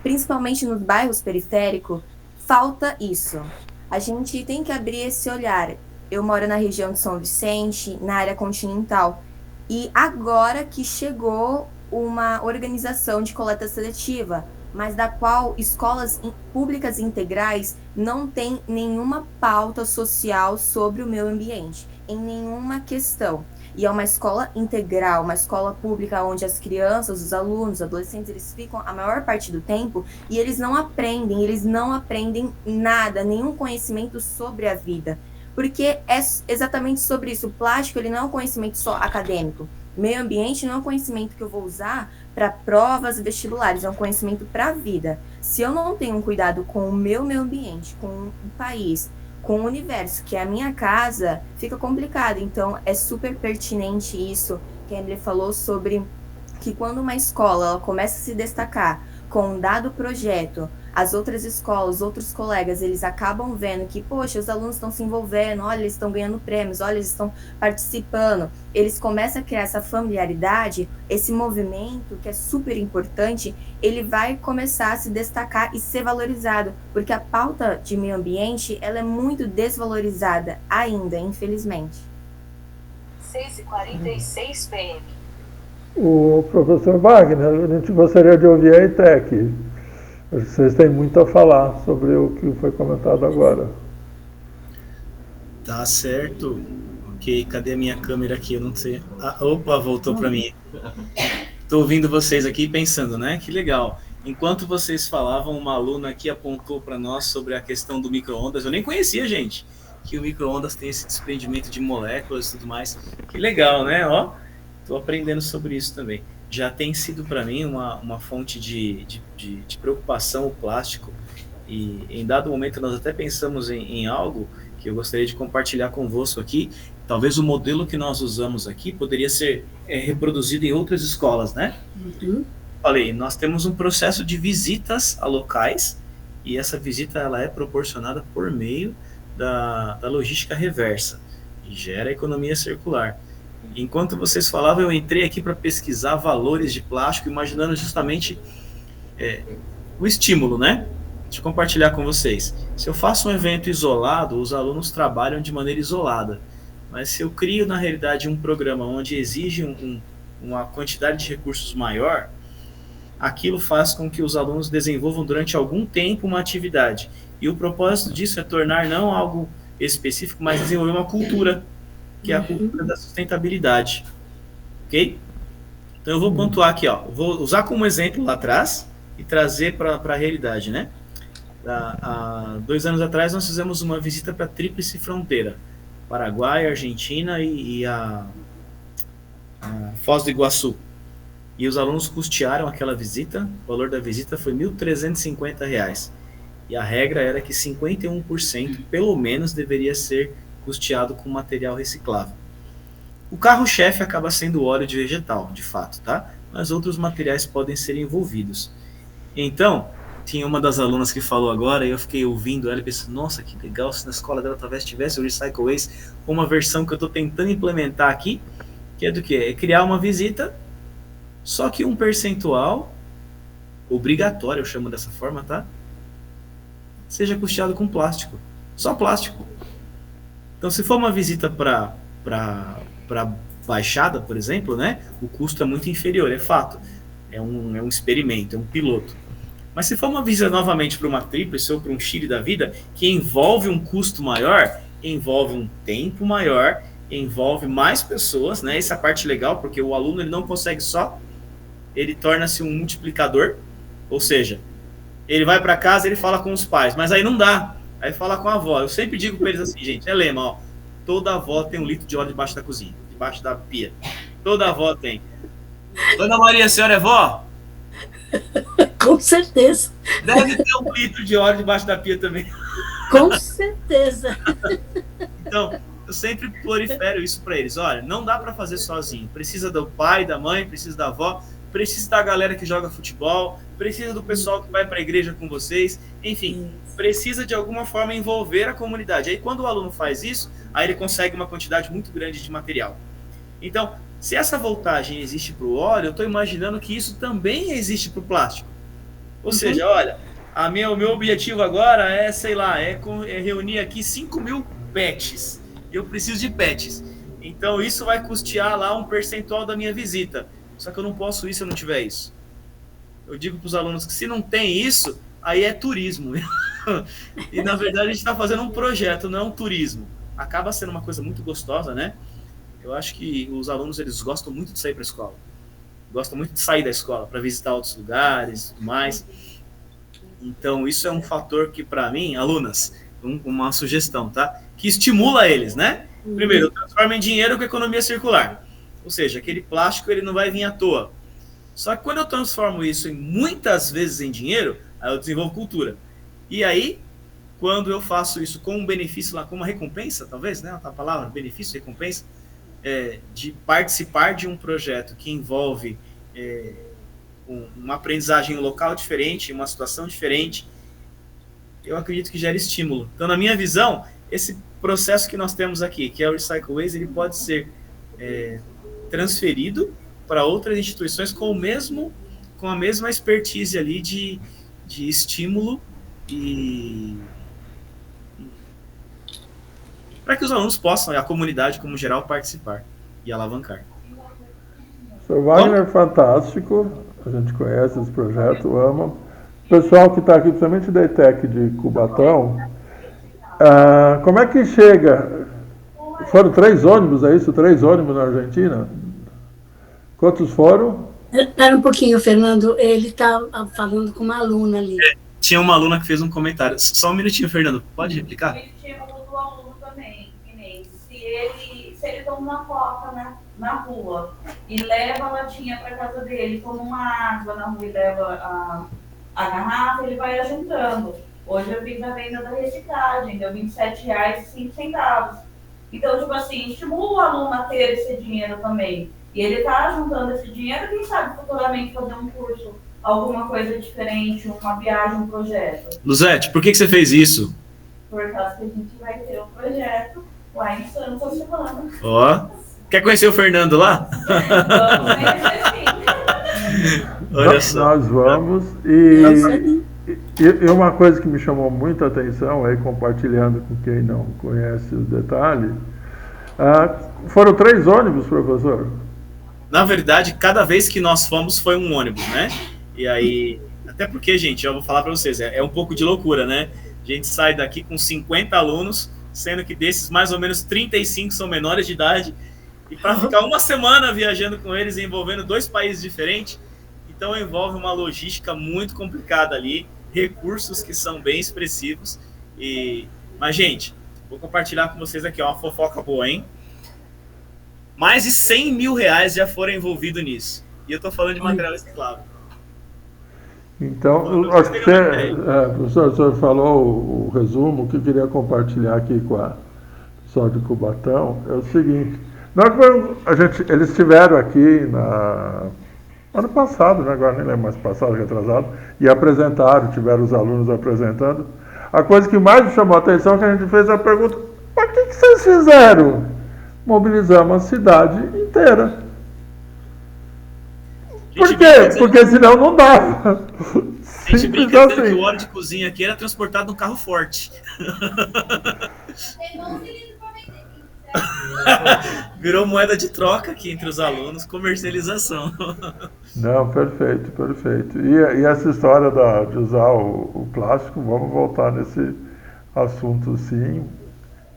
Principalmente nos bairros periféricos, falta isso. A gente tem que abrir esse olhar. Eu moro na região de São Vicente, na área continental. E agora que chegou uma organização de coleta seletiva, mas da qual escolas públicas integrais não têm nenhuma pauta social sobre o meio ambiente, em nenhuma questão. E é uma escola integral, uma escola pública onde as crianças, os alunos, os adolescentes, eles ficam a maior parte do tempo e eles não aprendem nada, nenhum conhecimento sobre a vida. Porque é exatamente sobre isso. O plástico, ele não é um conhecimento só acadêmico. Meio ambiente não é um conhecimento que eu vou usar para provas vestibulares, é um conhecimento para a vida. Se eu não tenho um cuidado com o meu meio ambiente, com o país, com o universo, que é a minha casa, fica complicado. Então, é super pertinente isso que a Emily falou sobre que quando uma escola ela começa a se destacar com um dado projeto, as outras escolas, os outros colegas, eles acabam vendo que, poxa, os alunos estão se envolvendo, olha, eles estão ganhando prêmios, olha, eles estão participando. Eles começam a criar essa familiaridade, esse movimento, que é super importante, ele vai começar a se destacar e ser valorizado, porque a pauta de meio ambiente, ela é muito desvalorizada ainda, infelizmente. 6h46 p.m. O professor Wagner, a gente gostaria de ouvir a ETEC. Acho que vocês têm muito a falar sobre o que foi comentado agora. Tá certo. Ok, cadê a minha câmera aqui? Eu não sei. Ah, opa, voltou para mim. Estou ouvindo vocês aqui pensando, né? Que legal. Enquanto vocês falavam, uma aluna aqui apontou para nós sobre a questão do micro-ondas. Eu nem conhecia, gente, que o micro-ondas tem esse desprendimento de moléculas e tudo mais. Que legal, né? Ó, estou aprendendo sobre isso também. Já tem sido para mim uma fonte de preocupação o plástico, e em dado momento nós até pensamos em algo que eu gostaria de compartilhar convosco aqui. Talvez o modelo que nós usamos aqui poderia ser reproduzido em outras escolas, né? Uhum. Falei, nós temos um processo de visitas a locais, e essa visita ela é proporcionada por meio da logística reversa, e gera economia circular. Enquanto vocês falavam, eu entrei aqui para pesquisar valores de plástico, imaginando justamente o estímulo, né? Deixa eu compartilhar com vocês. Se eu faço um evento isolado, os alunos trabalham de maneira isolada. Mas se eu crio, na realidade, um programa onde exige uma quantidade de recursos maior, aquilo faz com que os alunos desenvolvam durante algum tempo uma atividade. E o propósito disso é tornar não algo específico, mas desenvolver uma cultura, que é a cultura da sustentabilidade. Ok? Então eu vou pontuar aqui, ó. Vou usar como exemplo lá atrás e trazer para a realidade, né? Há 2 anos atrás nós fizemos uma visita para a Tríplice Fronteira, Paraguai, Argentina e a Foz do Iguaçu. E os alunos custearam aquela visita, o valor da visita foi R$ 1.350. E a regra era que 51% pelo menos deveria ser custeado com material reciclável. O carro-chefe acaba sendo o óleo de vegetal, de fato, tá? Mas outros materiais podem ser envolvidos. Então, tinha uma das alunas que falou agora, e eu fiquei ouvindo ela e pensei, nossa, que legal se na escola dela talvez tivesse o Recycle Waste, uma versão que eu estou tentando implementar aqui, que é do quê? É criar uma visita, só que um percentual obrigatório, eu chamo dessa forma, tá? Seja custeado com plástico. Só plástico. Então, se for uma visita para Baixada, por exemplo, né, o custo é muito inferior, é fato. É um experimento, é um piloto. Mas se for uma visita novamente para uma tríplice ou para um Chile da vida, que envolve um custo maior, envolve um tempo maior, envolve mais pessoas, né? Essa é a parte legal, porque o aluno ele não consegue só, ele torna-se um multiplicador, ou seja, ele vai para casa, ele fala com os pais, mas aí não dá, aí fala com a avó. Eu sempre digo para eles assim, gente, é lema, ó, toda avó tem 1 litro de óleo debaixo da cozinha, debaixo da pia, toda avó tem. Dona Maria, a senhora é vó? Com certeza. Deve ter 1 litro de óleo debaixo da pia também. Com certeza. Então, eu sempre prolifero isso para eles. Olha, não dá para fazer sozinho. Precisa do pai, da mãe, precisa da avó, precisa da galera que joga futebol, precisa do pessoal que vai para a igreja com vocês. Enfim, precisa de alguma forma envolver a comunidade. Aí, quando o aluno faz isso, aí ele consegue uma quantidade muito grande de material. Então, se essa voltagem existe para o óleo, eu estou imaginando que isso também existe para o plástico. Ou seja, olha, o meu objetivo agora é, sei lá, é reunir aqui 5.000 PETs. Eu preciso de PETs. Então isso vai custear lá um percentual da minha visita. Só que eu não posso ir se eu não tiver isso. eu digo para os alunos que se não tem isso, aí é turismo. E na verdade a gente está fazendo um projeto, não é um turismo. Acaba sendo uma coisa muito gostosa, né? Eu acho que os alunos, eles gostam muito de sair para a escola. Gostam muito de sair da escola para visitar outros lugares e tudo mais. Então, isso é um fator que, para mim, alunas, uma sugestão, tá? Que estimula eles, né? Primeiro, transforma em dinheiro com economia circular. Ou seja, aquele plástico, ele não vai vir à toa. Só que quando eu transformo isso em muitas vezes em dinheiro, aí eu desenvolvo cultura. E aí, quando eu faço isso com um benefício lá, com uma recompensa, talvez, né? A palavra benefício, recompensa, de participar de um projeto que envolve uma aprendizagem local diferente, uma situação diferente, eu acredito que gera estímulo. Então, na minha visão, esse processo que nós temos aqui, que é o Recycle Ways, ele pode ser transferido para outras instituições com a mesma expertise ali de estímulo e para que os alunos possam, e a comunidade como geral, participar e alavancar. O Wagner é fantástico, a gente conhece esse projeto, ama. O pessoal que está aqui, principalmente da ETEC de Cubatão, como é que chega? Foram 3 ônibus, é isso? 3 ônibus na Argentina? Quantos foram? Espera um pouquinho, Fernando, ele está falando com uma aluna ali. Tinha uma aluna que fez um comentário. Só um minutinho, Fernando, pode replicar? O estímulo do aluno também, se ele toma uma coca na rua e leva a latinha para casa dele, toma uma água na rua e leva a garrafa, ele vai ajuntando. Hoje eu fiz a venda da reciclagem, deu R$27,05. Então, tipo assim, estimula o aluno a ter esse dinheiro também. E ele está juntando esse dinheiro, quem sabe futuramente fazer um curso, alguma coisa diferente, uma viagem, um projeto. Luzete, por que você fez isso? Por causa que a gente vai ter um projeto lá em Santos essa semana. Ó, quer conhecer o Fernando lá? Vamos conhecer sim. Olha só. Nós vamos. E uma coisa que me chamou muita atenção, aí compartilhando com quem não conhece os detalhes, foram 3 ônibus, professor? Na verdade, cada vez que nós fomos foi um ônibus, né? E aí, até porque, gente, eu vou falar para vocês, é um pouco de loucura, né? A gente sai daqui com 50 alunos, sendo que desses mais ou menos 35 são menores de idade, e para ficar uma semana viajando com eles, envolvendo 2 países diferentes, então envolve uma logística muito complicada ali, recursos que são bem expressivos. Mas, gente, vou compartilhar com vocês aqui, ó, uma fofoca boa, hein? Mais de R$100 mil já foram envolvidos nisso. E eu tô falando de material reciclável. Então, acho que professor, o senhor falou o resumo, o que eu queria compartilhar aqui com a pessoal de Cubatão é o seguinte. Eles estiveram aqui ano passado, né, agora nem lembro mais passado que atrasado, e apresentaram, tiveram os alunos apresentando. A coisa que mais me chamou a atenção é que a gente fez a pergunta: mas o que vocês fizeram? Mobilizamos a cidade inteira. Por quê? Porque senão não dava. A gente brinca dizendo que o óleo de cozinha aqui era transportado num carro forte. Virou moeda de troca aqui entre os alunos, comercialização. Não, perfeito, perfeito. E essa história de usar o plástico, vamos voltar nesse assunto sim.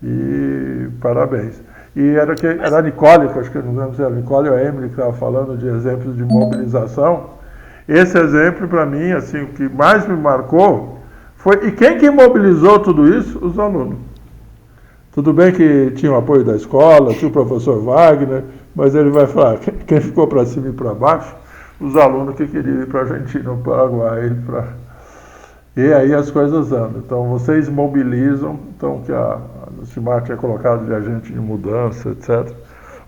E parabéns. E era a Nicole, que acho que não lembro se era a Nicole ou a Emily que estava falando de exemplos de mobilização. Esse exemplo, para mim, assim, o que mais me marcou foi... E quem que mobilizou tudo isso? Os alunos. Tudo bem que tinha o apoio da escola, tinha o professor Wagner, mas ele vai falar, quem ficou para cima e para baixo? Os alunos que queriam ir para a Argentina, para o Paraguai, E aí as coisas andam. Então, vocês mobilizam, então, que a Lucimar tinha colocado de agente de mudança, etc.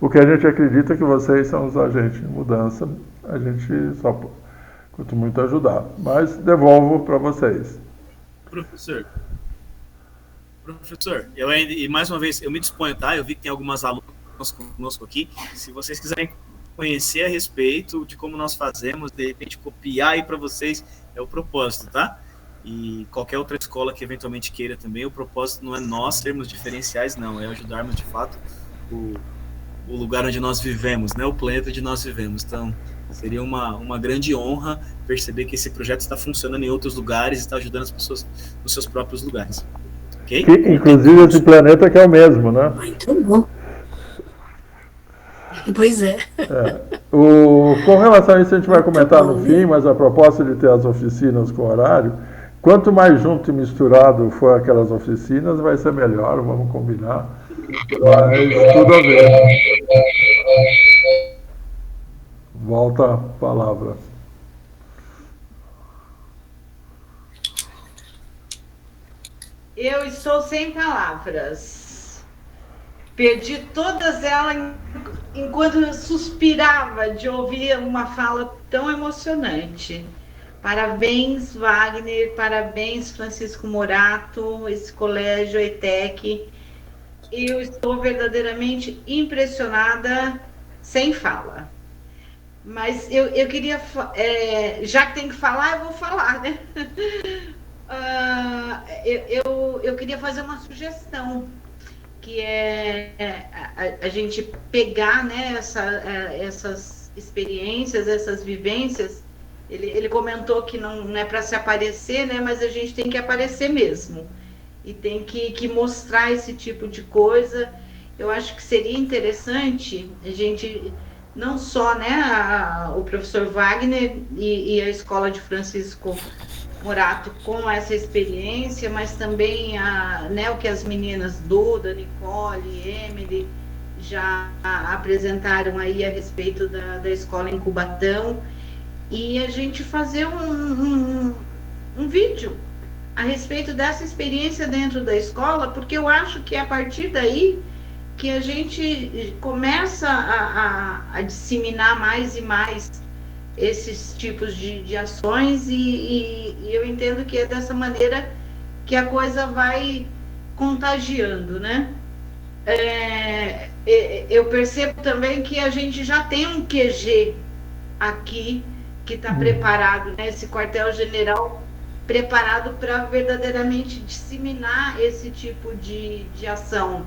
O que a gente acredita é que vocês são os agentes de mudança. A gente só curto muito ajudar. Mas devolvo para vocês. Professor, e mais uma vez, eu me disponho, tá? Eu vi que tem algumas alunas conosco aqui. Se vocês quiserem conhecer a respeito de como nós fazemos, de repente copiar aí para vocês, é o propósito, tá? E qualquer outra escola que eventualmente queira também, o propósito não é nós sermos diferenciais, não, é ajudarmos de fato o lugar onde nós vivemos, né? O planeta onde nós vivemos. Então, seria uma grande honra perceber que esse projeto está funcionando em outros lugares e está ajudando as pessoas nos seus próprios lugares. Ok? Que, inclusive, esse planeta que é o mesmo, né? Muito bom. Pois é. Com relação a isso, a gente vai comentar no fim, mas a proposta de ter as oficinas com horário, quanto mais junto e misturado for aquelas oficinas, vai ser melhor, vamos combinar. Mas tudo a ver. Volta a palavra. Eu estou sem palavras. Perdi todas elas enquanto eu suspirava de ouvir uma fala tão emocionante. Parabéns, Wagner, parabéns, Francisco Morato, esse colégio ETEC. Eu estou verdadeiramente impressionada, sem fala. Mas eu queria, já que tem que falar, eu vou falar, né? Eu queria fazer uma sugestão, que é a gente pegar, né, essas experiências, essas vivências. Ele comentou que não é para se aparecer, né, mas a gente tem que aparecer mesmo. E tem que mostrar esse tipo de coisa. Eu acho que seria interessante a gente, não só, né, o professor Wagner e a escola de Francisco Morato com essa experiência, mas também né, o que as meninas Duda, Nicole, Emily já apresentaram aí a respeito da escola em Cubatão, e a gente fazer um vídeo a respeito dessa experiência dentro da escola, porque eu acho que é a partir daí que a gente começa a disseminar mais e mais esses tipos de ações, e eu entendo que é dessa maneira que a coisa vai contagiando, né? Eu percebo também que a gente já tem um QG aqui que está preparado, né? Esse quartel-general preparado para verdadeiramente disseminar esse tipo de ação.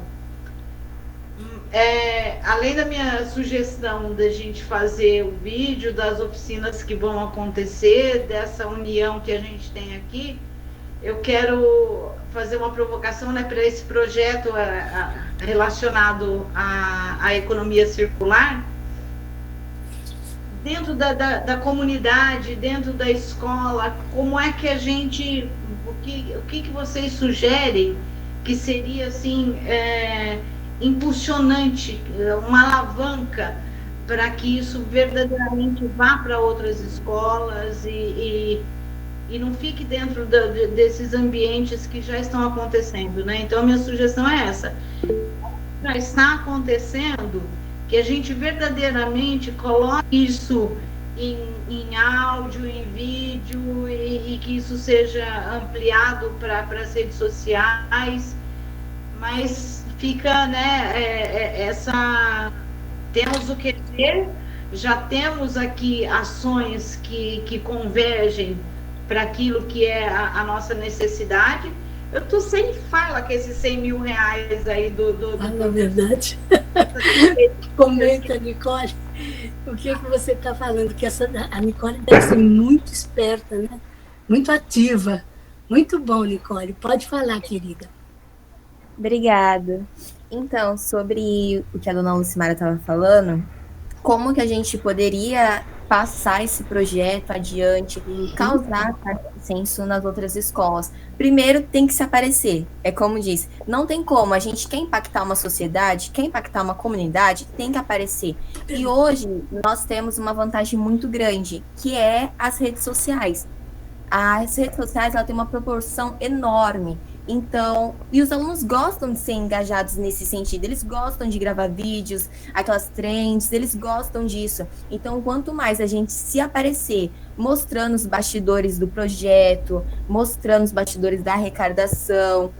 Além da minha sugestão da gente fazer o vídeo das oficinas que vão acontecer, dessa união que a gente tem aqui, eu quero fazer uma provocação, né, para esse projeto relacionado à economia circular, dentro da comunidade, dentro da escola. Como é que a gente, o que vocês sugerem que seria assim impulsionante, uma alavanca para que isso verdadeiramente vá para outras escolas e não fique dentro desses ambientes que já estão acontecendo, né? Então, a minha sugestão é essa. Já está acontecendo, que a gente verdadeiramente coloque isso em áudio, em vídeo, e que isso seja ampliado para as redes sociais, mas fica, né, temos o que ver, já temos aqui ações que convergem para aquilo que é a nossa necessidade. Eu estou sem fala que esses 100 mil reais aí na verdade. Comenta, Nicole, o que você está falando, que a Nicole deve ser muito esperta, né? Muito ativa. Muito bom, Nicole. Pode falar, querida. Obrigada. Então, sobre o que a dona Lucimara estava falando, como que a gente poderia passar esse projeto adiante, causar consenso nas outras escolas? Primeiro, tem que se aparecer. É como diz, não tem como. A gente quer impactar uma sociedade, quer impactar uma comunidade, tem que aparecer. E hoje, nós temos uma vantagem muito grande, que é as redes sociais. As redes sociais, ela tem uma proporção enorme. Então, e os alunos gostam de ser engajados nesse sentido, eles gostam de gravar vídeos, aquelas trends, eles gostam disso. Então, quanto mais a gente se aparecer, mostrando os bastidores do projeto, mostrando os bastidores da arrecadação,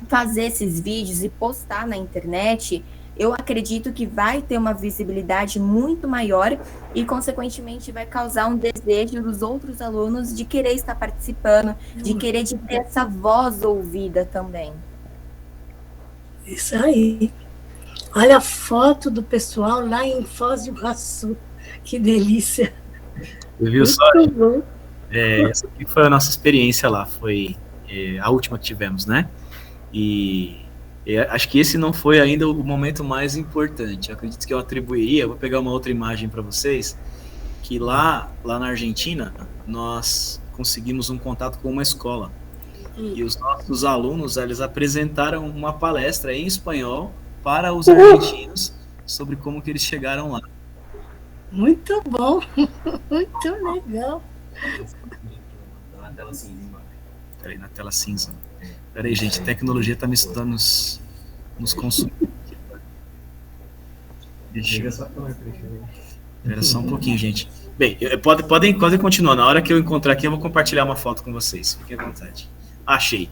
fazer esses vídeos e postar na internet, eu acredito que vai ter uma visibilidade muito maior e, consequentemente, vai causar um desejo dos outros alunos de querer estar participando, de querer ter essa voz ouvida também. Isso aí. Olha a foto do pessoal lá em Foz do Iguaçu. Que delícia. Viu só? Muito bom. Essa aqui foi a nossa experiência lá, foi a última que tivemos, né? E acho que esse não foi ainda o momento mais importante. Eu acredito que eu atribuiria, vou pegar uma outra imagem para vocês, que lá na Argentina, nós conseguimos um contato com uma escola. E os nossos alunos, eles apresentaram uma palestra em espanhol para os argentinos sobre como que eles chegaram lá. Muito bom. Muito legal. Na tela cinza. Peraí, na tela cinza. Peraí, gente, a tecnologia está nos consumindo. Chega só Espera só um pouquinho, gente. Bem, podem continuar. Na hora que eu encontrar aqui, eu vou compartilhar uma foto com vocês. Fiquem à vontade. Achei.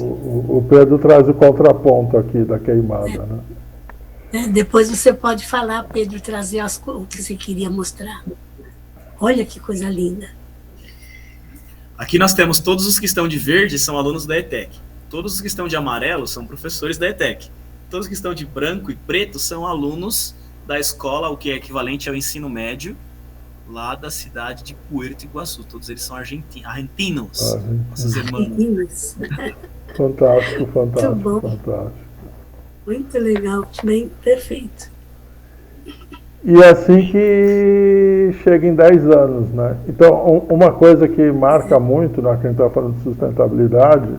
O Pedro traz o contraponto aqui da queimada, né? Depois você pode falar, Pedro, trazer o que você queria mostrar. Olha que coisa linda. Aqui nós temos todos os que estão de verde são alunos da ETEC. Todos os que estão de amarelo são professores da ETEC. Todos os que estão de branco e preto são alunos da escola, o que é equivalente ao ensino médio, lá da cidade de Puerto Iguaçu. Todos eles são argentinos. Nossos irmãos. Fantástico, fantástico, muito bom. Fantástico. Muito legal, bem perfeito. E assim que chega em 10 anos, né? Então, uma coisa que marca muito, na que a gente está falando de sustentabilidade,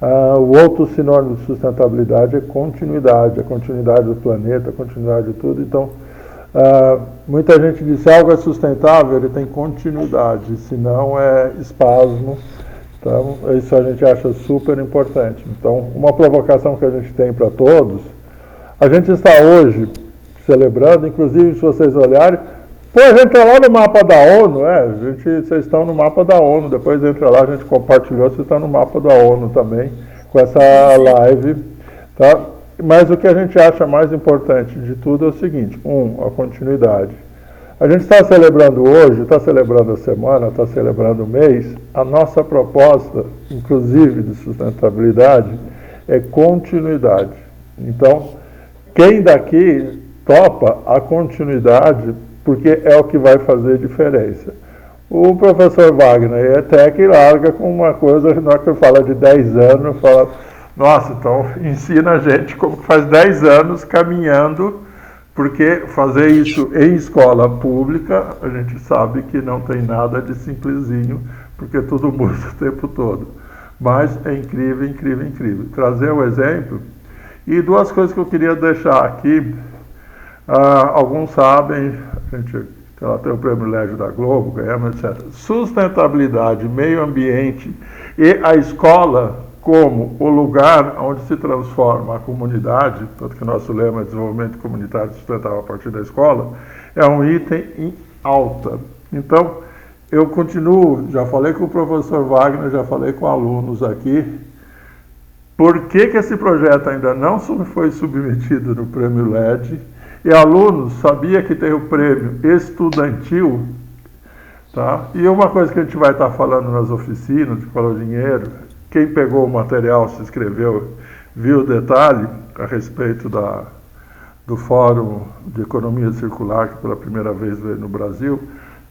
o outro sinônimo de sustentabilidade é continuidade, a continuidade do planeta, a continuidade de tudo. Então, muita gente diz que algo é sustentável, ele tem continuidade, senão é espasmo. Então, isso a gente acha super importante. Então, uma provocação que a gente tem para todos, a gente está hoje celebrando, inclusive se vocês olharem, a gente está lá no mapa da ONU, vocês estão no mapa da ONU, depois entra lá, a gente compartilhou, vocês estão no mapa da ONU também, com essa live, tá? Mas o que a gente acha mais importante de tudo é o seguinte, a continuidade. A gente está celebrando hoje, está celebrando a semana, está celebrando o mês, a nossa proposta, inclusive de sustentabilidade, é continuidade. Então, quem daqui topa a continuidade, porque é o que vai fazer diferença. O professor Wagner até que larga com uma coisa, na hora que fala de 10 anos, fala, nossa, então ensina a gente como faz 10 anos caminhando, porque fazer isso em escola pública, a gente sabe que não tem nada de simplesinho, porque tudo muda o tempo todo. Mas é incrível, incrível, incrível. Trazer o exemplo. E duas coisas que eu queria deixar aqui. Alguns sabem, a gente tem o privilégio da Globo, ganhamos, etc. Sustentabilidade, meio ambiente e a escola como o lugar onde se transforma a comunidade, tanto que o nosso lema é desenvolvimento comunitário sustentável a partir da escola, é um item em alta. Então, eu continuo, já falei com o professor Wagner, já falei com alunos aqui, por que esse projeto ainda não foi submetido no Prêmio LED, e alunos sabia que tem o prêmio estudantil, tá? E uma coisa que a gente vai estar falando nas oficinas, que falou dinheiro, quem pegou o material, se inscreveu, viu o detalhe a respeito do Fórum de Economia Circular, que pela primeira vez veio no Brasil,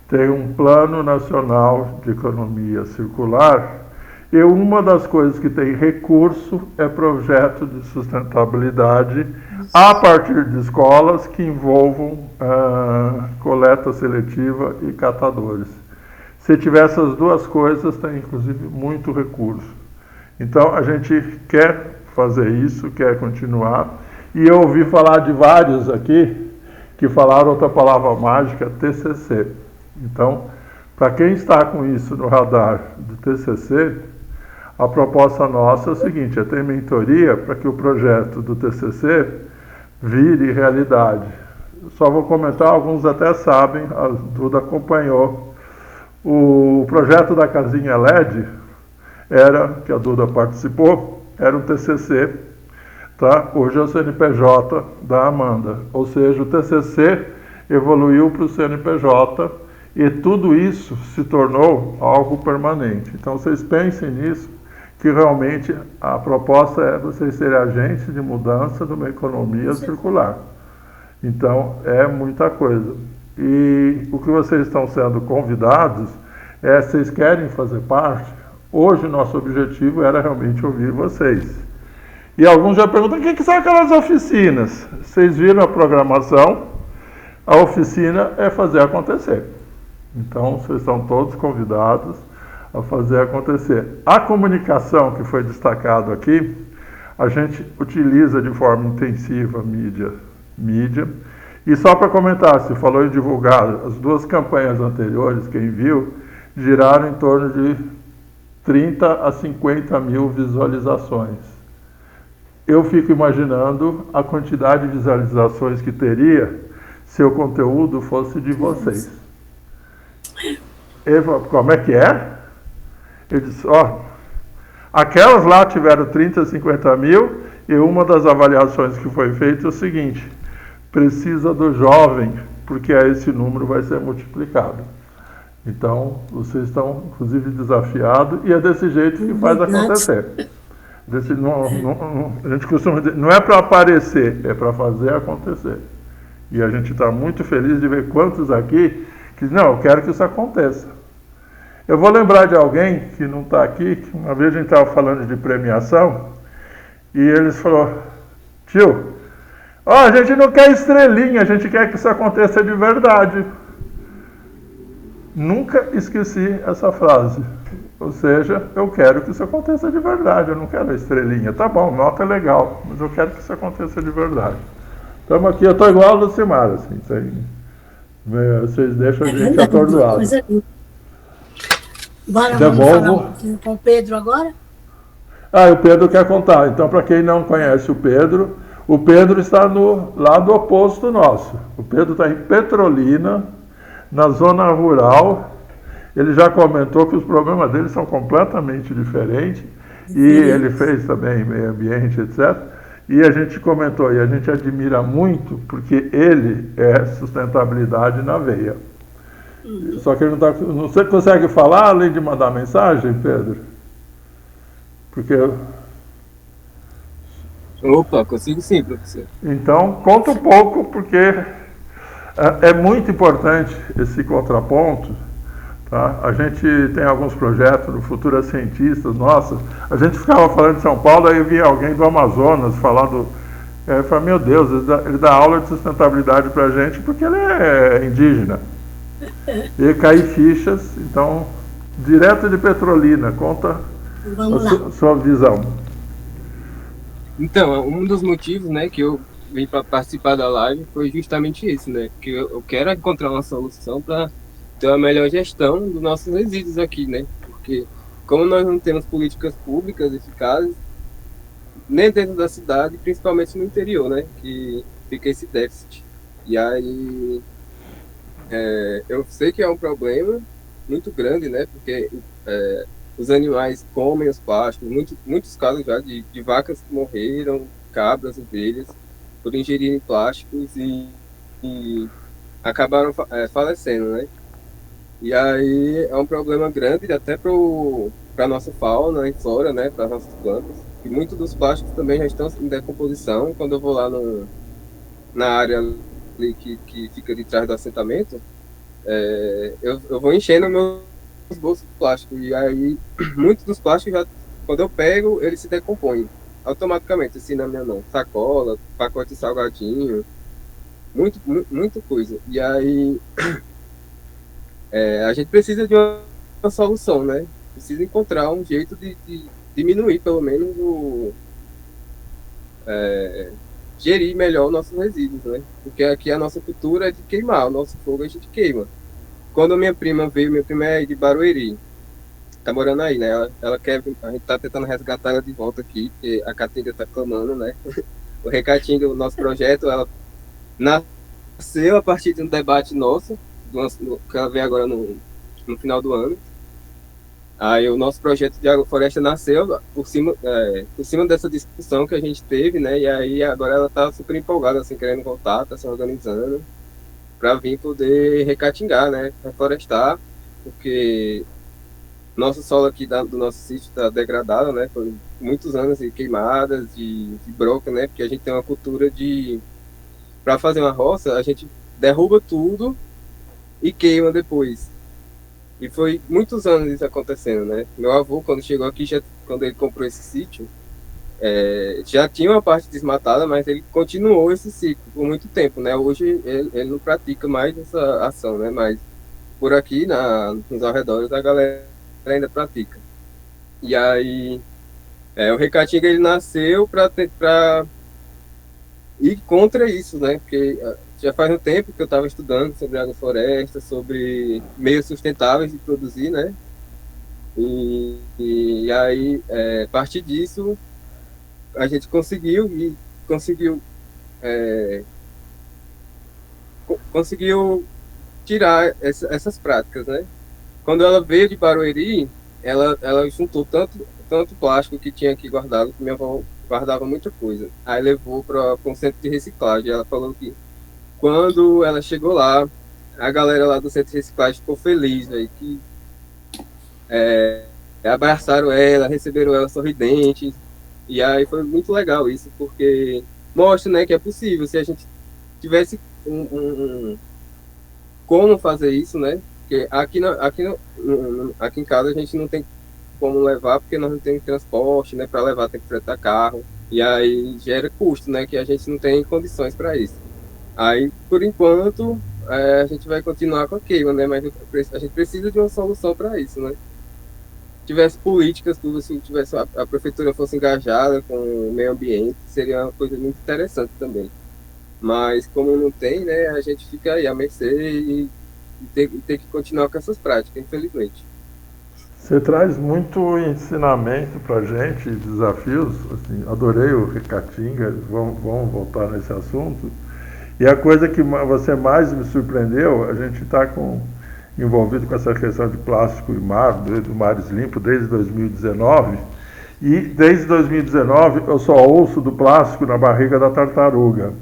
tem um Plano Nacional de Economia Circular, e uma das coisas que tem recurso é projeto de sustentabilidade a partir de escolas que envolvam coleta seletiva e catadores. Se tiver essas duas coisas, tem inclusive muito recurso. Então, a gente quer fazer isso, quer continuar. E eu ouvi falar de vários aqui que falaram outra palavra mágica, TCC. Então, para quem está com isso no radar do TCC, a proposta nossa é o seguinte, é ter mentoria para que o projeto do TCC vire realidade. Só vou comentar, alguns até sabem, a Duda acompanhou. O projeto da casinha LED, que a Duda participou, era um TCC, tá? Hoje é o CNPJ da Amanda. Ou seja, o TCC evoluiu para o CNPJ e tudo isso se tornou algo permanente. Então, vocês pensem nisso, que realmente a proposta é vocês serem agentes de mudança de uma economia circular. Então, é muita coisa. E o que vocês estão sendo convidados é, vocês querem fazer parte? Hoje, nosso objetivo era realmente ouvir vocês. E alguns já perguntam, o que são aquelas oficinas? Vocês viram a programação? A oficina é fazer acontecer. Então, vocês estão todos convidados a fazer acontecer. A comunicação que foi destacado aqui, a gente utiliza de forma intensiva mídia. E só para comentar, se falou em divulgar, as duas campanhas anteriores, quem viu, giraram em torno de 30 a 50 mil visualizações. Eu fico imaginando a quantidade de visualizações que teria se o conteúdo fosse de vocês. Eva, como é que é? Ele disse, aquelas lá tiveram 30, 50 mil, e uma das avaliações que foi feita é o seguinte, precisa do jovem, porque aí esse número vai ser multiplicado. Então, vocês estão, inclusive, desafiados, e é desse jeito que faz acontecer. A gente costuma dizer, não é para aparecer, é para fazer acontecer. E a gente está muito feliz de ver quantos aqui que não, eu quero que isso aconteça. Eu vou lembrar de alguém que não está aqui, que uma vez a gente estava falando de premiação, e eles falaram, tio, a gente não quer estrelinha, a gente quer que isso aconteça de verdade. Nunca esqueci essa frase. Ou seja, eu quero que isso aconteça de verdade, eu não quero a estrelinha. Tá bom, nota é legal, mas eu quero que isso aconteça de verdade. Estamos aqui, eu estou igual a Lucimar, assim, vocês deixam a gente atordoado. Bora, vamos falar um pouquinho com o Pedro agora? O Pedro quer contar. Então, para quem não conhece o Pedro está no lado oposto nosso. O Pedro está em Petrolina, na zona rural. Ele já comentou que os problemas dele são completamente diferentes. E ele fez também meio ambiente, etc. E a gente comentou, e a gente admira muito, porque ele é sustentabilidade na veia. Só que ele não está... Você consegue falar além de mandar mensagem, Pedro? Porque... Opa, consigo sim, professor. Então, conta um pouco, porque é muito importante esse contraponto. Tá? A gente tem alguns projetos no Futuras Cientistas, nossa, a gente ficava falando de São Paulo, aí vinha alguém do Amazonas falando, eu falei, meu Deus, ele dá aula de sustentabilidade para a gente porque ele é indígena. E cair fichas, então, direto de Petrolina, conta a sua visão. Então, um dos motivos, né, que eu vim para participar da live foi justamente isso, né, que eu quero encontrar uma solução para ter uma melhor gestão dos nossos resíduos aqui, né, porque como nós não temos políticas públicas eficazes, nem dentro da cidade, principalmente no interior, né, que fica esse déficit. E aí, eu sei que é um problema muito grande, né, porque os animais comem os plásticos, muitos casos já de vacas que morreram, cabras, ovelhas, por ingerirem plásticos e acabaram falecendo, né. E aí é um problema grande até para a nossa fauna e flora, né, para as nossas plantas. E muitos dos plásticos também já estão em decomposição. Quando eu vou lá na área ali que fica de trás do assentamento, eu vou enchendo meus bolsos de plástico. E aí muitos dos plásticos, quando eu pego, eles se decompõem automaticamente, assim, na minha mão. Sacola, pacote de salgadinho, muita coisa. E aí... a gente precisa de uma solução, né? Precisa encontrar um jeito de diminuir, pelo menos, gerir melhor os nossos resíduos, né? Porque aqui a nossa cultura é de queimar, o nosso fogo a gente queima. Quando minha prima é de Barueri, tá morando aí, né? Ela quer, a gente tá tentando resgatar ela de volta aqui, porque a Catinga tá clamando, né? O recatinho do nosso projeto, ela nasceu a partir de um debate nosso, que ela vem agora no final do ano. Aí o nosso projeto de agrofloresta nasceu por cima dessa discussão que a gente teve, né? E aí agora ela tá super empolgada, assim, querendo voltar, tá se organizando para vir poder recatingar, né? Reflorestar, porque nosso solo aqui do nosso sítio está degradado, né? Foi muitos anos de queimadas, de broca, né? Porque a gente tem uma cultura para fazer uma roça, a gente derruba tudo e queima depois. E foi muitos anos isso acontecendo, né? Meu avô, quando chegou aqui, quando ele comprou esse sítio, já tinha uma parte desmatada, mas ele continuou esse ciclo por muito tempo, né? Hoje ele não pratica mais essa ação, né? Mas por aqui, nos arredores, a galera ainda pratica. E aí, o Recatinga, ele nasceu para ir contra isso, né? Porque já faz um tempo que eu estava estudando sobre agrofloresta, sobre meios sustentáveis de produzir, né? E aí, a partir disso, a gente conseguiu tirar essas práticas, né? Quando ela veio de Barueri, ela juntou tanto plástico que tinha aqui guardado, que minha avó guardava muita coisa. Aí levou para um centro de reciclagem. Ela falou que quando ela chegou lá, a galera lá do centro de reciclagem ficou feliz, véio, que abraçaram ela, receberam ela sorridente. E aí foi muito legal isso, porque mostra, né, que é possível. Se a gente tivesse como fazer isso, né? Porque aqui em casa a gente não tem como levar, porque nós não temos transporte, né? Para levar tem que fretar carro. E aí gera custo, né? Que a gente não tem condições para isso. Aí, por enquanto, a gente vai continuar com a queima, né? Mas a gente precisa de uma solução para isso, né? Se tivesse políticas, tudo assim, tivesse a prefeitura fosse engajada com o meio ambiente, seria uma coisa muito interessante também. Mas como não tem, né? A gente fica aí à mercê e ter que continuar com essas práticas, infelizmente. Você traz muito ensinamento para a gente, desafios. Assim, adorei o Recatinga, vamos voltar nesse assunto. E a coisa que você mais me surpreendeu, a gente está envolvido com essa questão de plástico e mar, do Mares Limpo, desde 2019. E desde 2019 eu só ouço do plástico na barriga da tartaruga.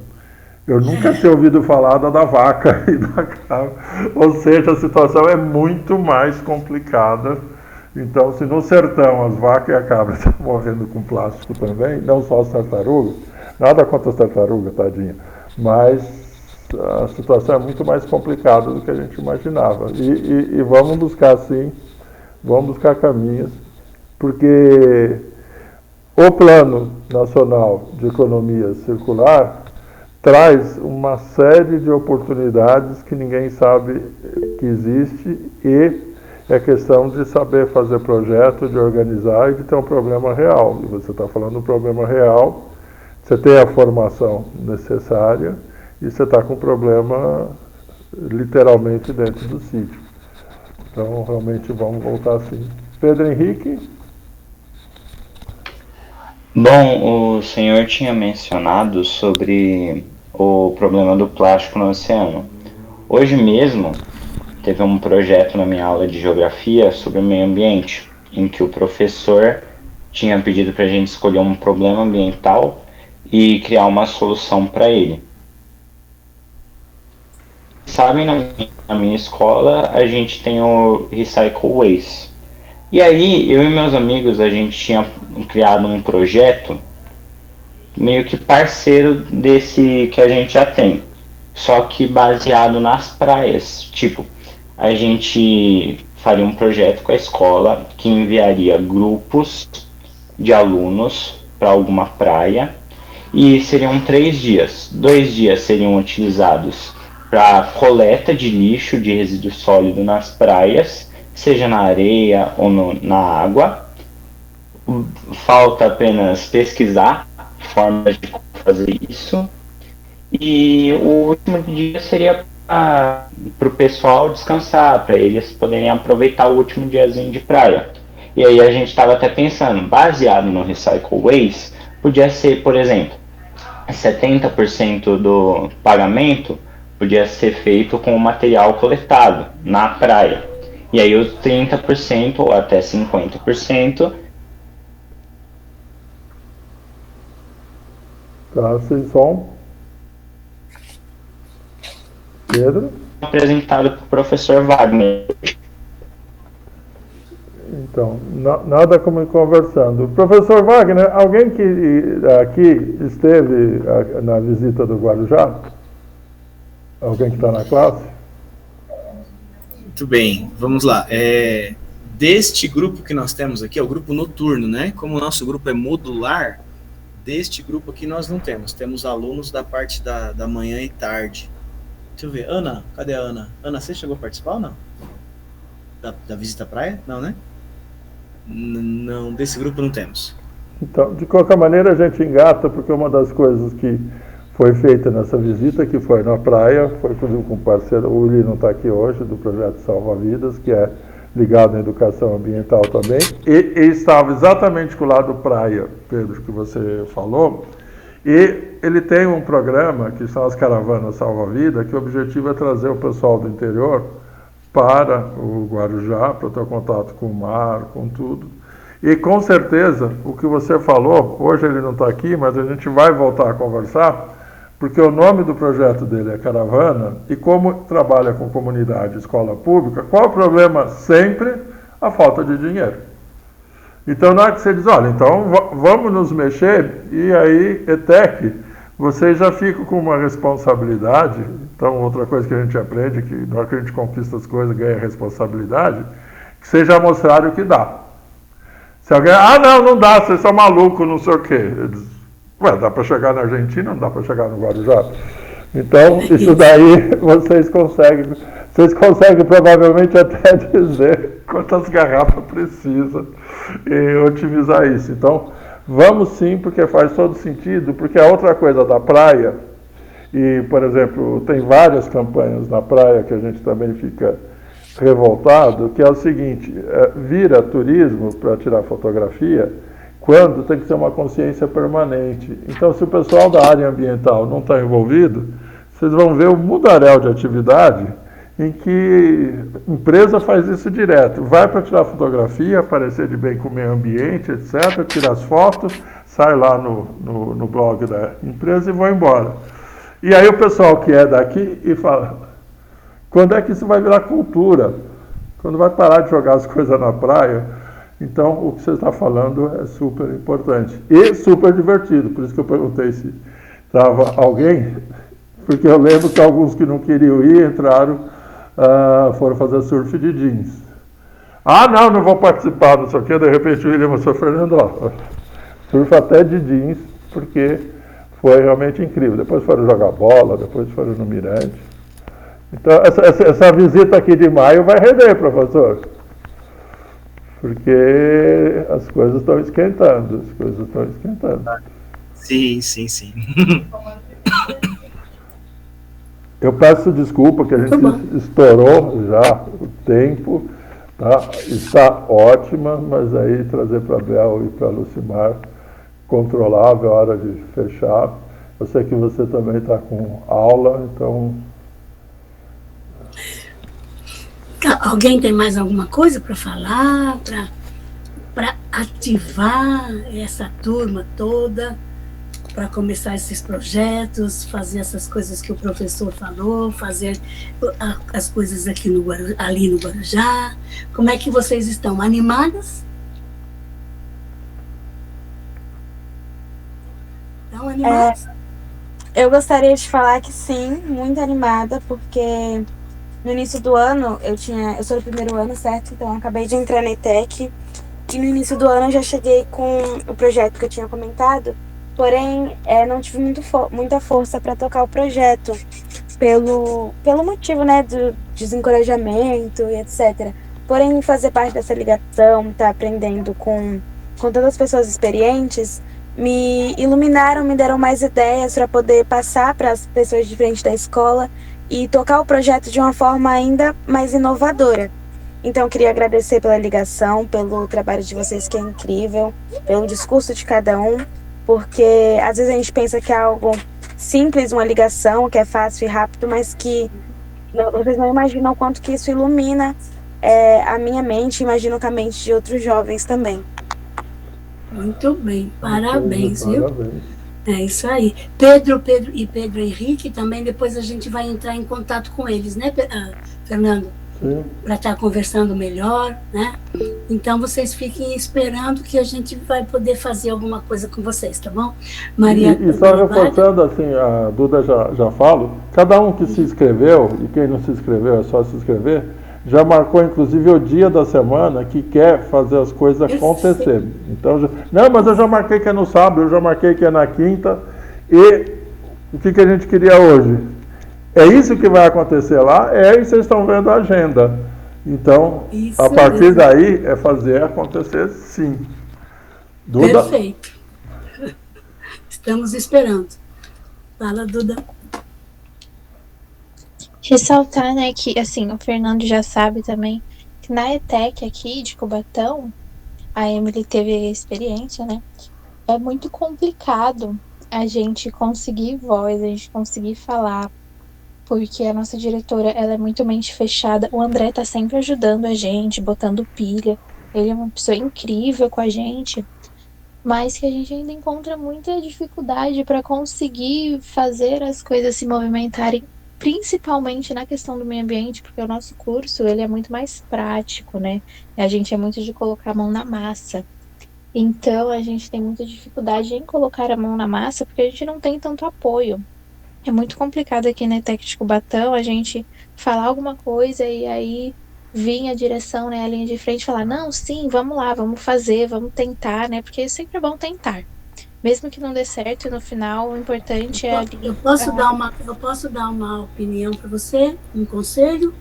Eu nunca tinha ouvido falar da vaca e da cabra. Ou seja, a situação é muito mais complicada. Então, se no sertão as vacas e a cabra estão morrendo com plástico também, não só as tartarugas, nada contra as tartarugas, tadinha, mas a situação é muito mais complicada do que a gente imaginava. E vamos buscar, sim, vamos buscar caminhos, porque o Plano Nacional de Economia Circular traz uma série de oportunidades que ninguém sabe que existe, e é questão de saber fazer projeto, de organizar e de ter um problema real. E você está falando de um problema real, você tem a formação necessária e você está com um problema literalmente dentro do sítio. Então, realmente, vamos voltar assim. Pedro Henrique? Bom, o senhor tinha mencionado sobre o problema do plástico no oceano. Hoje mesmo, teve um projeto na minha aula de geografia sobre o meio ambiente, em que o professor tinha pedido para a gente escolher um problema ambiental e criar uma solução para ele. Sabem, na minha escola, a gente tem o Recycle Waste. E aí, eu e meus amigos, a gente tinha criado um projeto meio que parceiro desse que a gente já tem, só que baseado nas praias. Tipo, a gente faria um projeto com a escola que enviaria grupos de alunos para alguma praia, e seriam 3 dias. 2 dias seriam utilizados para coleta de lixo, de resíduo sólido nas praias, seja na areia ou na água. Falta apenas pesquisar formas de fazer isso. E o último dia seria para o pessoal descansar, para eles poderem aproveitar o último diazinho de praia. E aí a gente estava até pensando, baseado no Recycle Waste, podia ser, por exemplo, 70% do pagamento podia ser feito com o material coletado na praia. E aí os 30% ou até 50%. Tá, sem som. Pedro? Apresentado para o professor Wagner. Então, nada como ir conversando. Professor Wagner, alguém que aqui esteve na visita do Guarujá? Alguém que está na classe? Muito bem, vamos lá. Deste grupo que nós temos aqui, é o grupo noturno, né? Como o nosso grupo é modular, deste grupo aqui nós não temos. Temos alunos da parte da manhã e tarde. Deixa eu ver. Ana, cadê a Ana? Ana, você chegou a participar ou não? Da visita à praia? Não, né? Não, desse grupo não temos. Então, de qualquer maneira, a gente engata, porque uma das coisas que foi feita nessa visita, que foi na praia, foi com o parceiro, o Uli não está aqui hoje, do projeto Salva Vidas, que é ligado à educação ambiental também, e estava exatamente com o lado praia, Pedro, que você falou, e ele tem um programa, que são as caravanas Salva Vida, que o objetivo é trazer o pessoal do interior para o Guarujá, para ter contato com o mar, com tudo. E com certeza, o que você falou, hoje ele não está aqui, mas a gente vai voltar a conversar, porque o nome do projeto dele é Caravana, e como trabalha com comunidade, escola pública, qual o problema? Sempre a falta de dinheiro. Então, na hora que você diz, olha, então vamos nos mexer, e aí, ETEC, vocês já ficam com uma responsabilidade. Então, outra coisa que a gente aprende, que na hora que a gente conquista as coisas, ganha responsabilidade, que vocês já mostraram o que dá. Se alguém, não dá, vocês são malucos, não sei o quê. Ué, dá para chegar na Argentina, não dá para chegar no Guarujá? Então, isso daí vocês conseguem provavelmente até dizer quantas garrafas precisa e otimizar isso. Então, vamos sim, porque faz todo sentido, porque a outra coisa da praia, e, por exemplo, tem várias campanhas na praia que a gente também fica revoltado, que é o seguinte, vira turismo para tirar fotografia, quando tem que ser uma consciência permanente. Então, se o pessoal da área ambiental não está envolvido, vocês vão ver o mundaréu de atividade em que a empresa faz isso direto. Vai para tirar fotografia, aparecer de bem com o meio ambiente, etc., tira as fotos, sai lá no blog da empresa e vai embora. E aí o pessoal que é daqui e fala, quando é que isso vai virar cultura? Quando vai parar de jogar as coisas na praia? Então, o que você está falando é super importante e super divertido. Por isso que eu perguntei se estava alguém, porque eu lembro que alguns que não queriam ir entraram, foram fazer surf de jeans. Não vou participar, não sei o quê. De repente o William mostrou, Fernando, surf até de jeans, porque foi realmente incrível. Depois foram jogar bola, depois foram no Mirante. Então, essa visita aqui de maio vai render, professor. Porque as coisas estão esquentando, Sim. Eu peço desculpa que a gente estourou já o tempo, tá? Está ótima, mas aí trazer para a Bel e para a Lucimar, controlável, a hora de fechar. Eu sei que você também está com aula, então... Alguém tem mais alguma coisa para falar, para ativar essa turma toda, para começar esses projetos, fazer essas coisas que o professor falou, fazer as coisas aqui ali no Guarujá? Como é que vocês estão? Animadas? Estão animadas? Eu gostaria de falar que sim, muito animada, porque... No início do ano, eu sou do primeiro ano, certo? Então, eu acabei de entrar na ETEC. E no início do ano, eu já cheguei com o projeto que eu tinha comentado. Porém, não tive muita força para tocar o projeto. Pelo motivo, né, do desencorajamento e etc. Porém, fazer parte dessa ligação, estar aprendendo com tantas pessoas experientes, me iluminaram, me deram mais ideias para poder passar para as pessoas de frente da escola e tocar o projeto de uma forma ainda mais inovadora. Então, eu queria agradecer pela ligação, pelo trabalho de vocês que é incrível, pelo discurso de cada um, porque às vezes a gente pensa que é algo simples, uma ligação, que é fácil e rápido, mas que vocês não imaginam o quanto que isso ilumina a minha mente, imagino que a mente de outros jovens também. Muito bem, parabéns, viu? É isso aí. Pedro Henrique também, depois a gente vai entrar em contato com eles, né, Fernando? Sim. Para estar conversando melhor, né? Então, vocês fiquem esperando que a gente vai poder fazer alguma coisa com vocês, tá bom? Maria. E só reforçando, assim, a Duda já falo, cada um que se inscreveu, e quem não se inscreveu é só se inscrever, já marcou, inclusive, o dia da semana que quer fazer as coisas acontecerem. Então, não, mas eu já marquei que é no sábado, eu já marquei que é na quinta, e o que a gente queria hoje? É isso que vai acontecer lá, e vocês estão vendo a agenda. Então, isso a partir daí, é fazer acontecer sim. Duda? Perfeito. Estamos esperando. Fala, Duda. Ressaltar, né, que, assim, o Fernando já sabe também, que na ETEC aqui de Cubatão, a Emily teve experiência, né, é muito complicado a gente conseguir voz, a gente conseguir falar, porque a nossa diretora, ela é muito mente fechada. O André tá sempre ajudando a gente, botando pilha. Ele é uma pessoa incrível com a gente, mas que a gente ainda encontra muita dificuldade para conseguir fazer as coisas se movimentarem, principalmente na questão do meio ambiente, porque o nosso curso, ele é muito mais prático, né? A gente é muito de colocar a mão na massa. Então, a gente tem muita dificuldade em colocar a mão na massa, porque a gente não tem tanto apoio. É muito complicado aqui na ETEC de Cubatão a gente falar alguma coisa e aí vir a direção, né, a linha de frente falar, não, sim, vamos lá, vamos fazer, vamos tentar, né, porque sempre é bom tentar. Mesmo que não dê certo, no final, o importante é... Eu posso dar uma opinião para você, um conselho?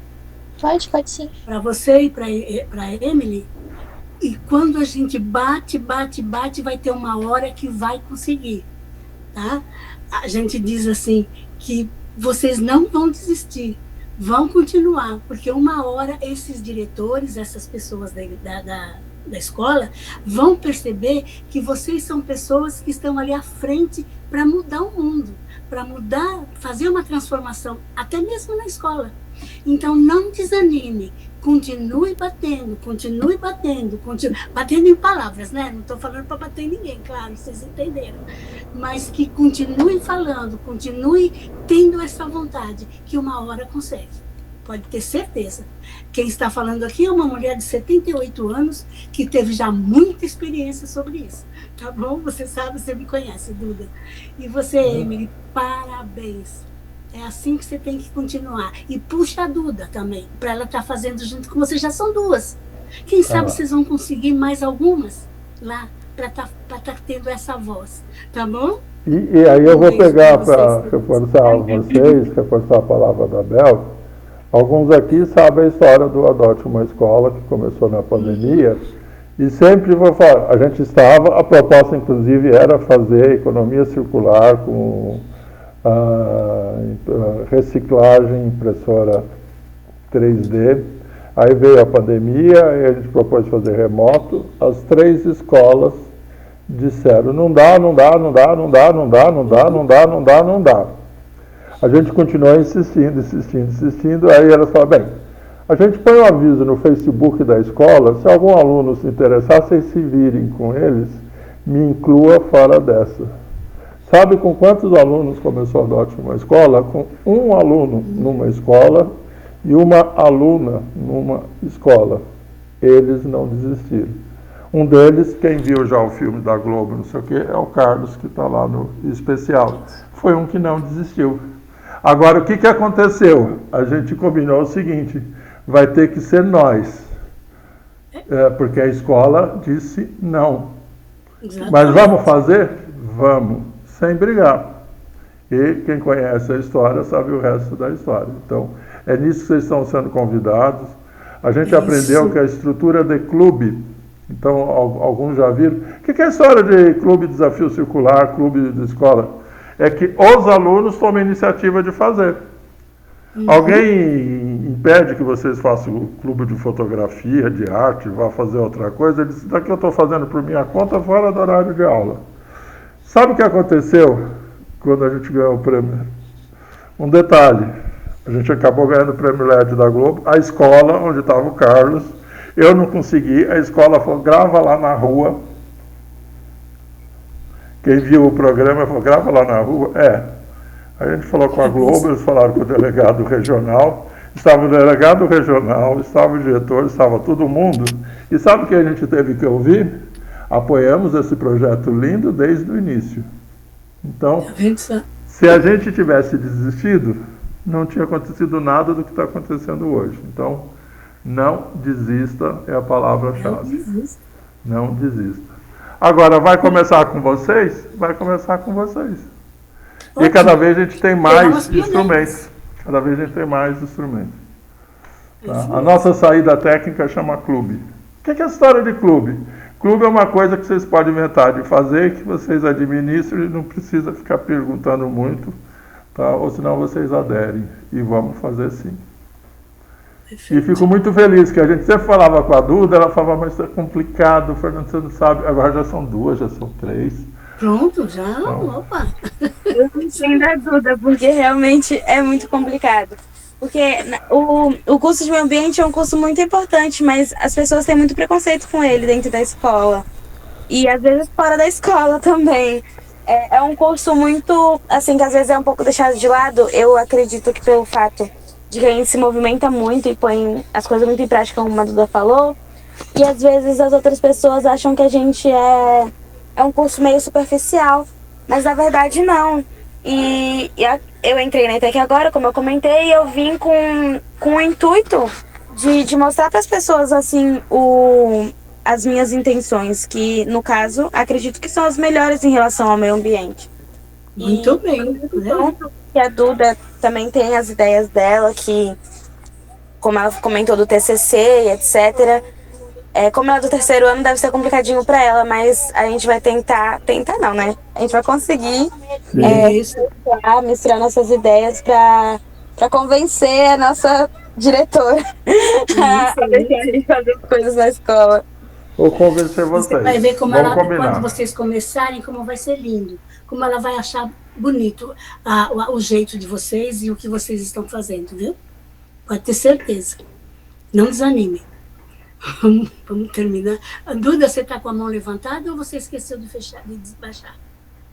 Pode sim. Para você e para Emily. E quando a gente bate, vai ter uma hora que vai conseguir, tá? A gente diz assim, que vocês não vão desistir, vão continuar, porque uma hora esses diretores, essas pessoas da escola, vão perceber que vocês são pessoas que estão ali à frente para mudar o mundo, para fazer uma transformação, até mesmo na escola. Então, não desanime, continue batendo em palavras, né? Não estou falando para bater em ninguém, claro, vocês entenderam. Mas que continue falando, continue tendo essa vontade, que uma hora consegue. Pode ter certeza. Quem está falando aqui é uma mulher de 78 anos que teve já muita experiência sobre isso. Tá bom? Você sabe, você me conhece, Duda. E você, Emily, parabéns. É assim que você tem que continuar. E puxa a Duda também, para ela estar fazendo junto com você. Já são duas. Quem sabe vocês vão conseguir mais algumas lá, para estar tendo essa voz. Tá bom? E aí eu vou pegar para reforçar vocês, reforçar a palavra da Bel. Alguns aqui sabem a história do Adote uma Escola, que começou na pandemia. E sempre vou falar, a proposta inclusive era fazer economia circular com reciclagem, impressora 3D. Aí veio a pandemia e a gente propôs fazer remoto. As 3 escolas disseram, não dá. A gente continuou insistindo, aí elas falaram, bem, a gente põe um aviso no Facebook da escola, se algum aluno se interessar, vocês se virem com eles, me inclua fora dessa. Sabe com quantos alunos começou a Adote uma Escola? Com um aluno numa escola e uma aluna numa escola. Eles não desistiram. Um deles, quem viu já o filme da Globo, não sei o quê, é o Carlos, que está lá no especial. Foi um que não desistiu. Agora, o que aconteceu? A gente combinou o seguinte, vai ter que ser nós. Porque a escola disse não. Exatamente. Mas vamos fazer? Vamos, sem brigar. E quem conhece a história sabe o resto da história. Então, é nisso que vocês estão sendo convidados. A gente aprendeu que a estrutura de clube, então alguns já viram. O que é a história de clube desafio circular, clube de escola? É que os alunos tomam a iniciativa de fazer. Alguém impede que vocês façam o clube de fotografia, de arte, vá fazer outra coisa? Ele disse, daqui eu estou fazendo por minha conta, fora do horário de aula. Sabe o que aconteceu quando a gente ganhou o prêmio? Um detalhe, a gente acabou ganhando o prêmio LED da Globo, a escola onde estava o Carlos, eu não consegui, a escola falou, grava lá na rua. Quem viu o programa falou, grava lá na rua. A gente falou com a Globo, eles falaram com o delegado regional, Estava o delegado regional, estava o diretor, estava todo mundo. E sabe o que a gente teve que ouvir? Apoiamos esse projeto lindo desde o início. Então, se a gente tivesse desistido, não tinha acontecido nada do que está acontecendo hoje. Então, não desista é a palavra-chave. Não desista. Agora, vai começar com vocês? Vai começar com vocês. E cada vez a gente tem mais instrumentos. Cada vez a gente tem mais instrumentos. Tá? A nossa saída técnica chama clube. O que é a história de clube? Clube é uma coisa que vocês podem inventar de fazer, que vocês administram e não precisa ficar perguntando muito, tá? Ou senão vocês aderem. E vamos fazer sim. E fico muito feliz, que a gente sempre falava com a Duda, ela falava, mas isso é complicado, Fernando, você não sabe. Agora já são 2, já são 3. Pronto, já, então, opa. Eu entendo a Duda, porque realmente é muito complicado. Porque o curso de meio ambiente é um curso muito importante, mas as pessoas têm muito preconceito com ele dentro da escola. E às vezes fora da escola também. É um curso muito, assim, que às vezes é um pouco deixado de lado. Eu acredito que pelo fato de que a gente se movimenta muito e põe as coisas muito em prática, como a Duda falou. E às vezes as outras pessoas acham que a gente é um curso meio superficial, mas na verdade não. E eu entrei na ETEC agora, como eu comentei, e eu vim com o intuito de mostrar para as pessoas assim as minhas intenções, que no caso acredito que são as melhores em relação ao meio ambiente. Muito bem. E a Duda também tem as ideias dela, que como ela comentou do TCC e etc. Como ela é do 3º ano, deve ser complicadinho para ela, mas a gente vai tentar não, né? A gente vai conseguir misturar nossas ideias para convencer a nossa diretora a deixar a gente fazer as coisas na escola. Vou convencer vocês. Você vai ver como vamos combinar. Quando vocês começarem, como vai ser lindo. Como ela vai achar bonito o jeito de vocês e o que vocês estão fazendo, viu? Pode ter certeza. Não desanime. Vamos terminar. Duda, você está com a mão levantada ou você esqueceu de baixar?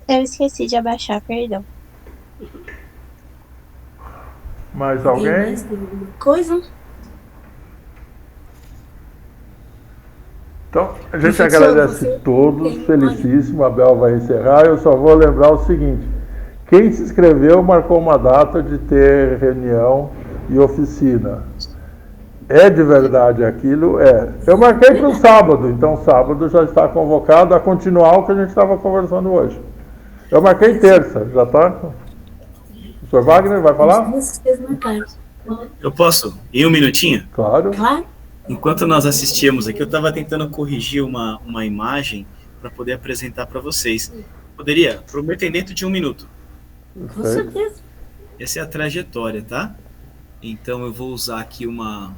Eu esqueci de abaixar, perdão. Mais alguém? Mais alguma coisa? Então, a gente agradece todos, felicíssimo, a Bel vai encerrar. Eu só vou lembrar o seguinte: quem se inscreveu marcou uma data de ter reunião e oficina. É de verdade aquilo? É. Eu marquei para o sábado, então sábado já está convocado a continuar o que a gente estava conversando hoje. Eu marquei terça, já está? O senhor Wagner vai falar? Eu posso ir um minutinho? Claro. Enquanto nós assistíamos aqui, eu estava tentando corrigir uma imagem para poder apresentar para vocês. Poderia? Prometer dentro de 1 minuto. Com certeza. Essa é a trajetória, tá? Então eu vou usar aqui uma...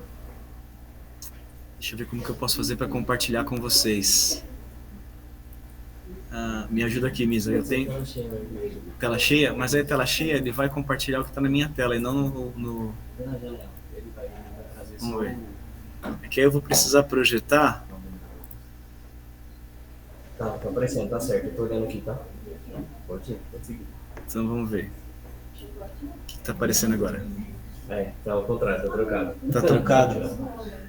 Deixa eu ver como que eu posso fazer para compartilhar com vocês. Me ajuda aqui, Misa. Eu tenho tela cheia, mas aí a tela cheia ele vai compartilhar o que está na minha tela e não no... Vamos ver. É que aí eu vou precisar projetar. Tá aparecendo, tá certo. Eu tô olhando aqui, tá? Pode seguir. Então vamos ver. O que tá aparecendo agora? Tá ao contrário, tá trocado. Tá trocado?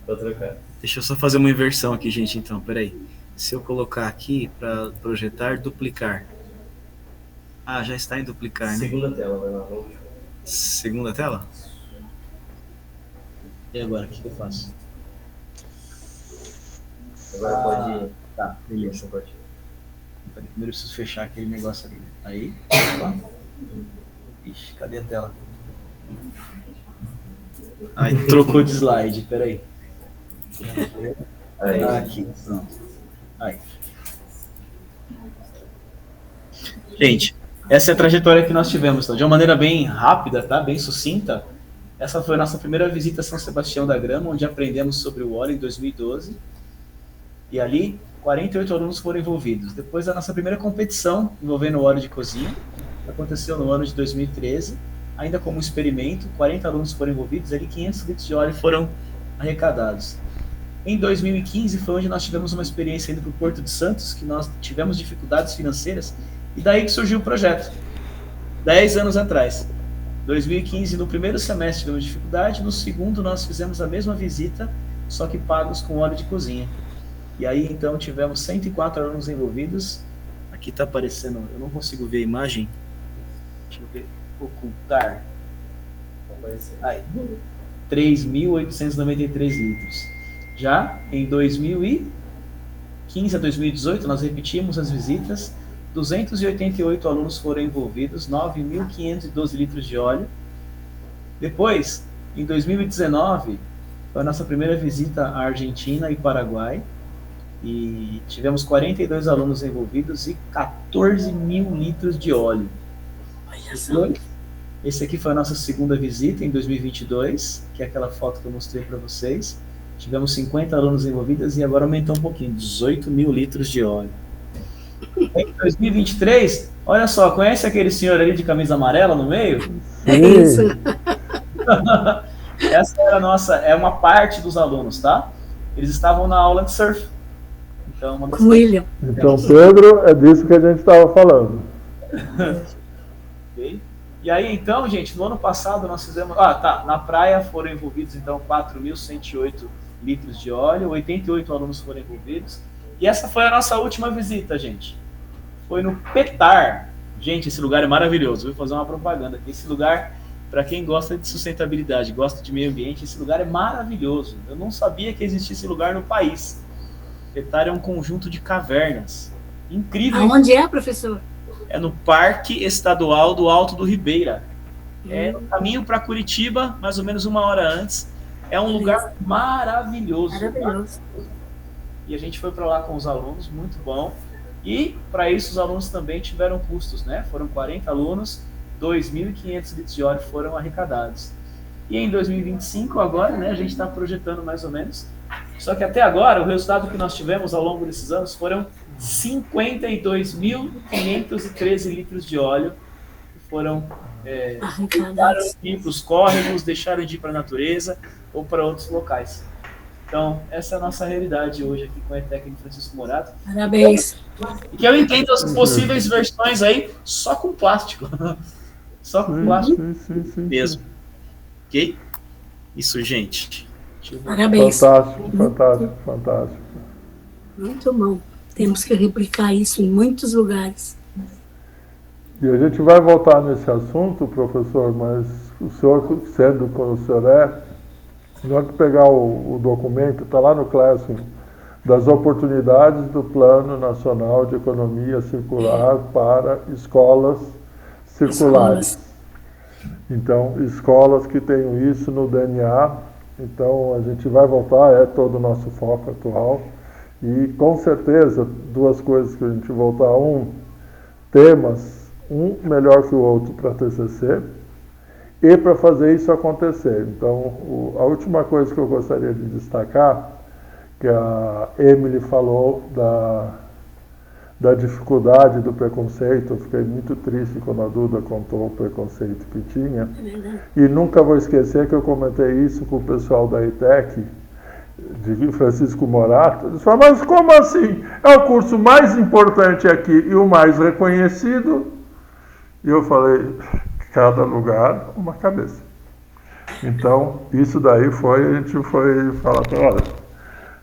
Tá trocado. Deixa eu só fazer uma inversão aqui, gente, então, peraí. Se eu colocar aqui para projetar, duplicar. Já está em duplicar, né? Segunda tela, vai lá. Segunda tela? E agora, o que eu faço? Agora pode ir. Tá, beleza. Primeiro eu preciso fechar aquele negócio ali. Aí, opa. Ixi, cadê a tela? Aí, trocou de slide, peraí. Aqui, pronto. Aí. Gente, essa é a trajetória que nós tivemos, tá? De uma maneira bem rápida, tá? Bem sucinta. Essa foi a nossa primeira visita a São Sebastião da Grama, onde aprendemos sobre o óleo em 2012. E ali, 48 alunos foram envolvidos. Depois da nossa primeira competição envolvendo o óleo de cozinha, aconteceu no ano de 2013, ainda como experimento, 40 alunos foram envolvidos, ali 500 litros de óleo foram arrecadados. Em 2015 foi onde nós tivemos uma experiência indo para o Porto de Santos, que nós tivemos dificuldades financeiras, e daí que surgiu o projeto, 10 anos atrás. 2015, no primeiro semestre tivemos dificuldade, no segundo nós fizemos a mesma visita, só que pagos com óleo de cozinha. E aí, então, tivemos 104 alunos envolvidos. Aqui está aparecendo, eu não consigo ver a imagem. Deixa eu ver, ocultar. Aí, 3.893 litros. Já em 2015 a 2018, nós repetimos as visitas, 288 alunos foram envolvidos, 9.512 litros de óleo. Depois, em 2019, foi a nossa primeira visita à Argentina e Paraguai, e tivemos 42 alunos envolvidos e 14.000 litros de óleo. Esse aqui foi a nossa segunda visita em 2022, que é aquela foto que eu mostrei para vocês. Tivemos 50 alunos envolvidos e agora aumentou um pouquinho, 18.000 litros de óleo. Em 2023, olha só, conhece aquele senhor ali de camisa amarela no meio? É isso. Essa era a nossa, é uma parte dos alunos, tá? Eles estavam na aula de surf. Então, William. Então, Pedro, é disso que a gente estava falando. Okay. E aí, então, gente, no ano passado nós fizemos... na praia foram envolvidos, então, 4.108 litros de óleo, 88 alunos foram envolvidos. E essa foi a nossa última visita, gente. Foi no Petar. Gente, esse lugar é maravilhoso. Vou fazer uma propaganda aqui. Esse lugar, para quem gosta de sustentabilidade, gosta de meio ambiente, esse lugar é maravilhoso. Eu não sabia que existia esse lugar no país. Petar é um conjunto de cavernas. Incrível. Aonde é, professor? É no Parque Estadual do Alto do Ribeira. É no caminho para Curitiba, mais ou menos 1 hora antes. É um lugar maravilhoso. Maravilhoso. E a gente foi para lá com os alunos, muito bom. E, para isso, os alunos também tiveram custos, né? Foram 40 alunos, 2.500 litros de óleo foram arrecadados. E em 2025, agora, né, a gente está projetando mais ou menos. Só que até agora, o resultado que nós tivemos ao longo desses anos foram 52.513 litros de óleo que foram arrecadados para os córregos, deixaram de ir para a natureza ou para outros locais. Então, essa é a nossa realidade hoje aqui com a ETEC de Francisco Morato. Parabéns. E que eu entendo as possíveis versões aí só com plástico. Só com plástico mesmo. Ok? Isso, gente. Parabéns. Fantástico. Muito bom. Temos que replicar isso em muitos lugares. E a gente vai voltar nesse assunto, professor, mas o senhor, sendo como o senhor na hora que pegar o documento, está lá no Classroom, das oportunidades do Plano Nacional de Economia Circular para escolas circulares. Então, escolas que tenham isso no DNA. Então, a gente vai voltar, é todo o nosso foco atual. E, com certeza, duas coisas que a gente voltar. Temas, um melhor que o outro para TCC, e para fazer isso acontecer. Então, a última coisa que eu gostaria de destacar, que a Emily falou da dificuldade do preconceito. Eu fiquei muito triste quando a Duda contou o preconceito que tinha. E nunca vou esquecer que eu comentei isso com o pessoal da ETEC, de Francisco Morato. Eles falaram, mas como assim? É o curso mais importante aqui e o mais reconhecido? E eu falei, cada lugar uma cabeça. Então, isso daí a gente foi falar, olha,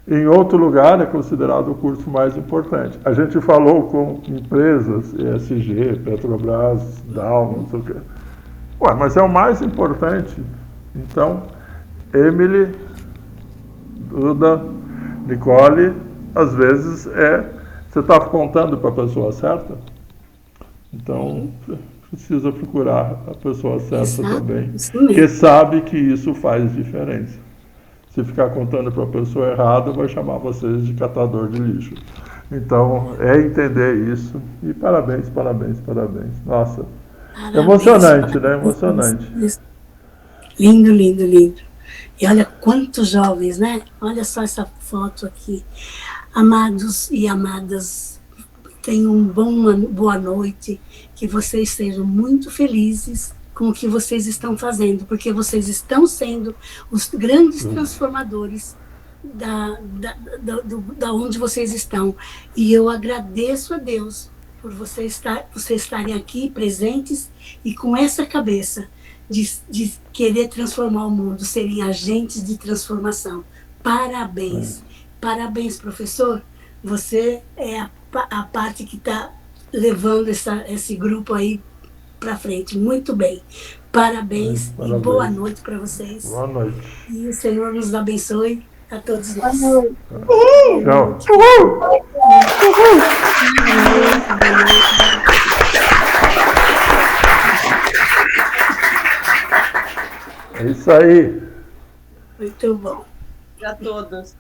em outro lugar é considerado o curso mais importante. A gente falou com empresas, ESG, Petrobras, Dow, não sei o quê. Ué, mas é o mais importante. Então, Emily, Duda, Nicole, às vezes você está contando para a pessoa certa. Então, precisa procurar a pessoa certa também, que sabe que isso faz diferença. Se ficar contando para a pessoa errada, vai chamar vocês de catador de lixo. Então, entender isso. E parabéns. Nossa, parabéns. Emocionante, né? Emocionante. Lindo. E olha quantos jovens, né? Olha só essa foto aqui. Amados e amadas, tenham boa noite, que vocês sejam muito felizes com o que vocês estão fazendo, porque vocês estão sendo os grandes transformadores da onde vocês estão. E eu agradeço a Deus por vocês estarem aqui presentes e com essa cabeça de querer transformar o mundo, serem agentes de transformação. Parabéns. Parabéns, professor. Você é a parte que está levando esse grupo aí para frente. Muito bem. Parabéns e boa noite para vocês. Boa noite. E o Senhor nos abençoe a todos nós. Tchau. É isso aí. Muito bom. Para todos.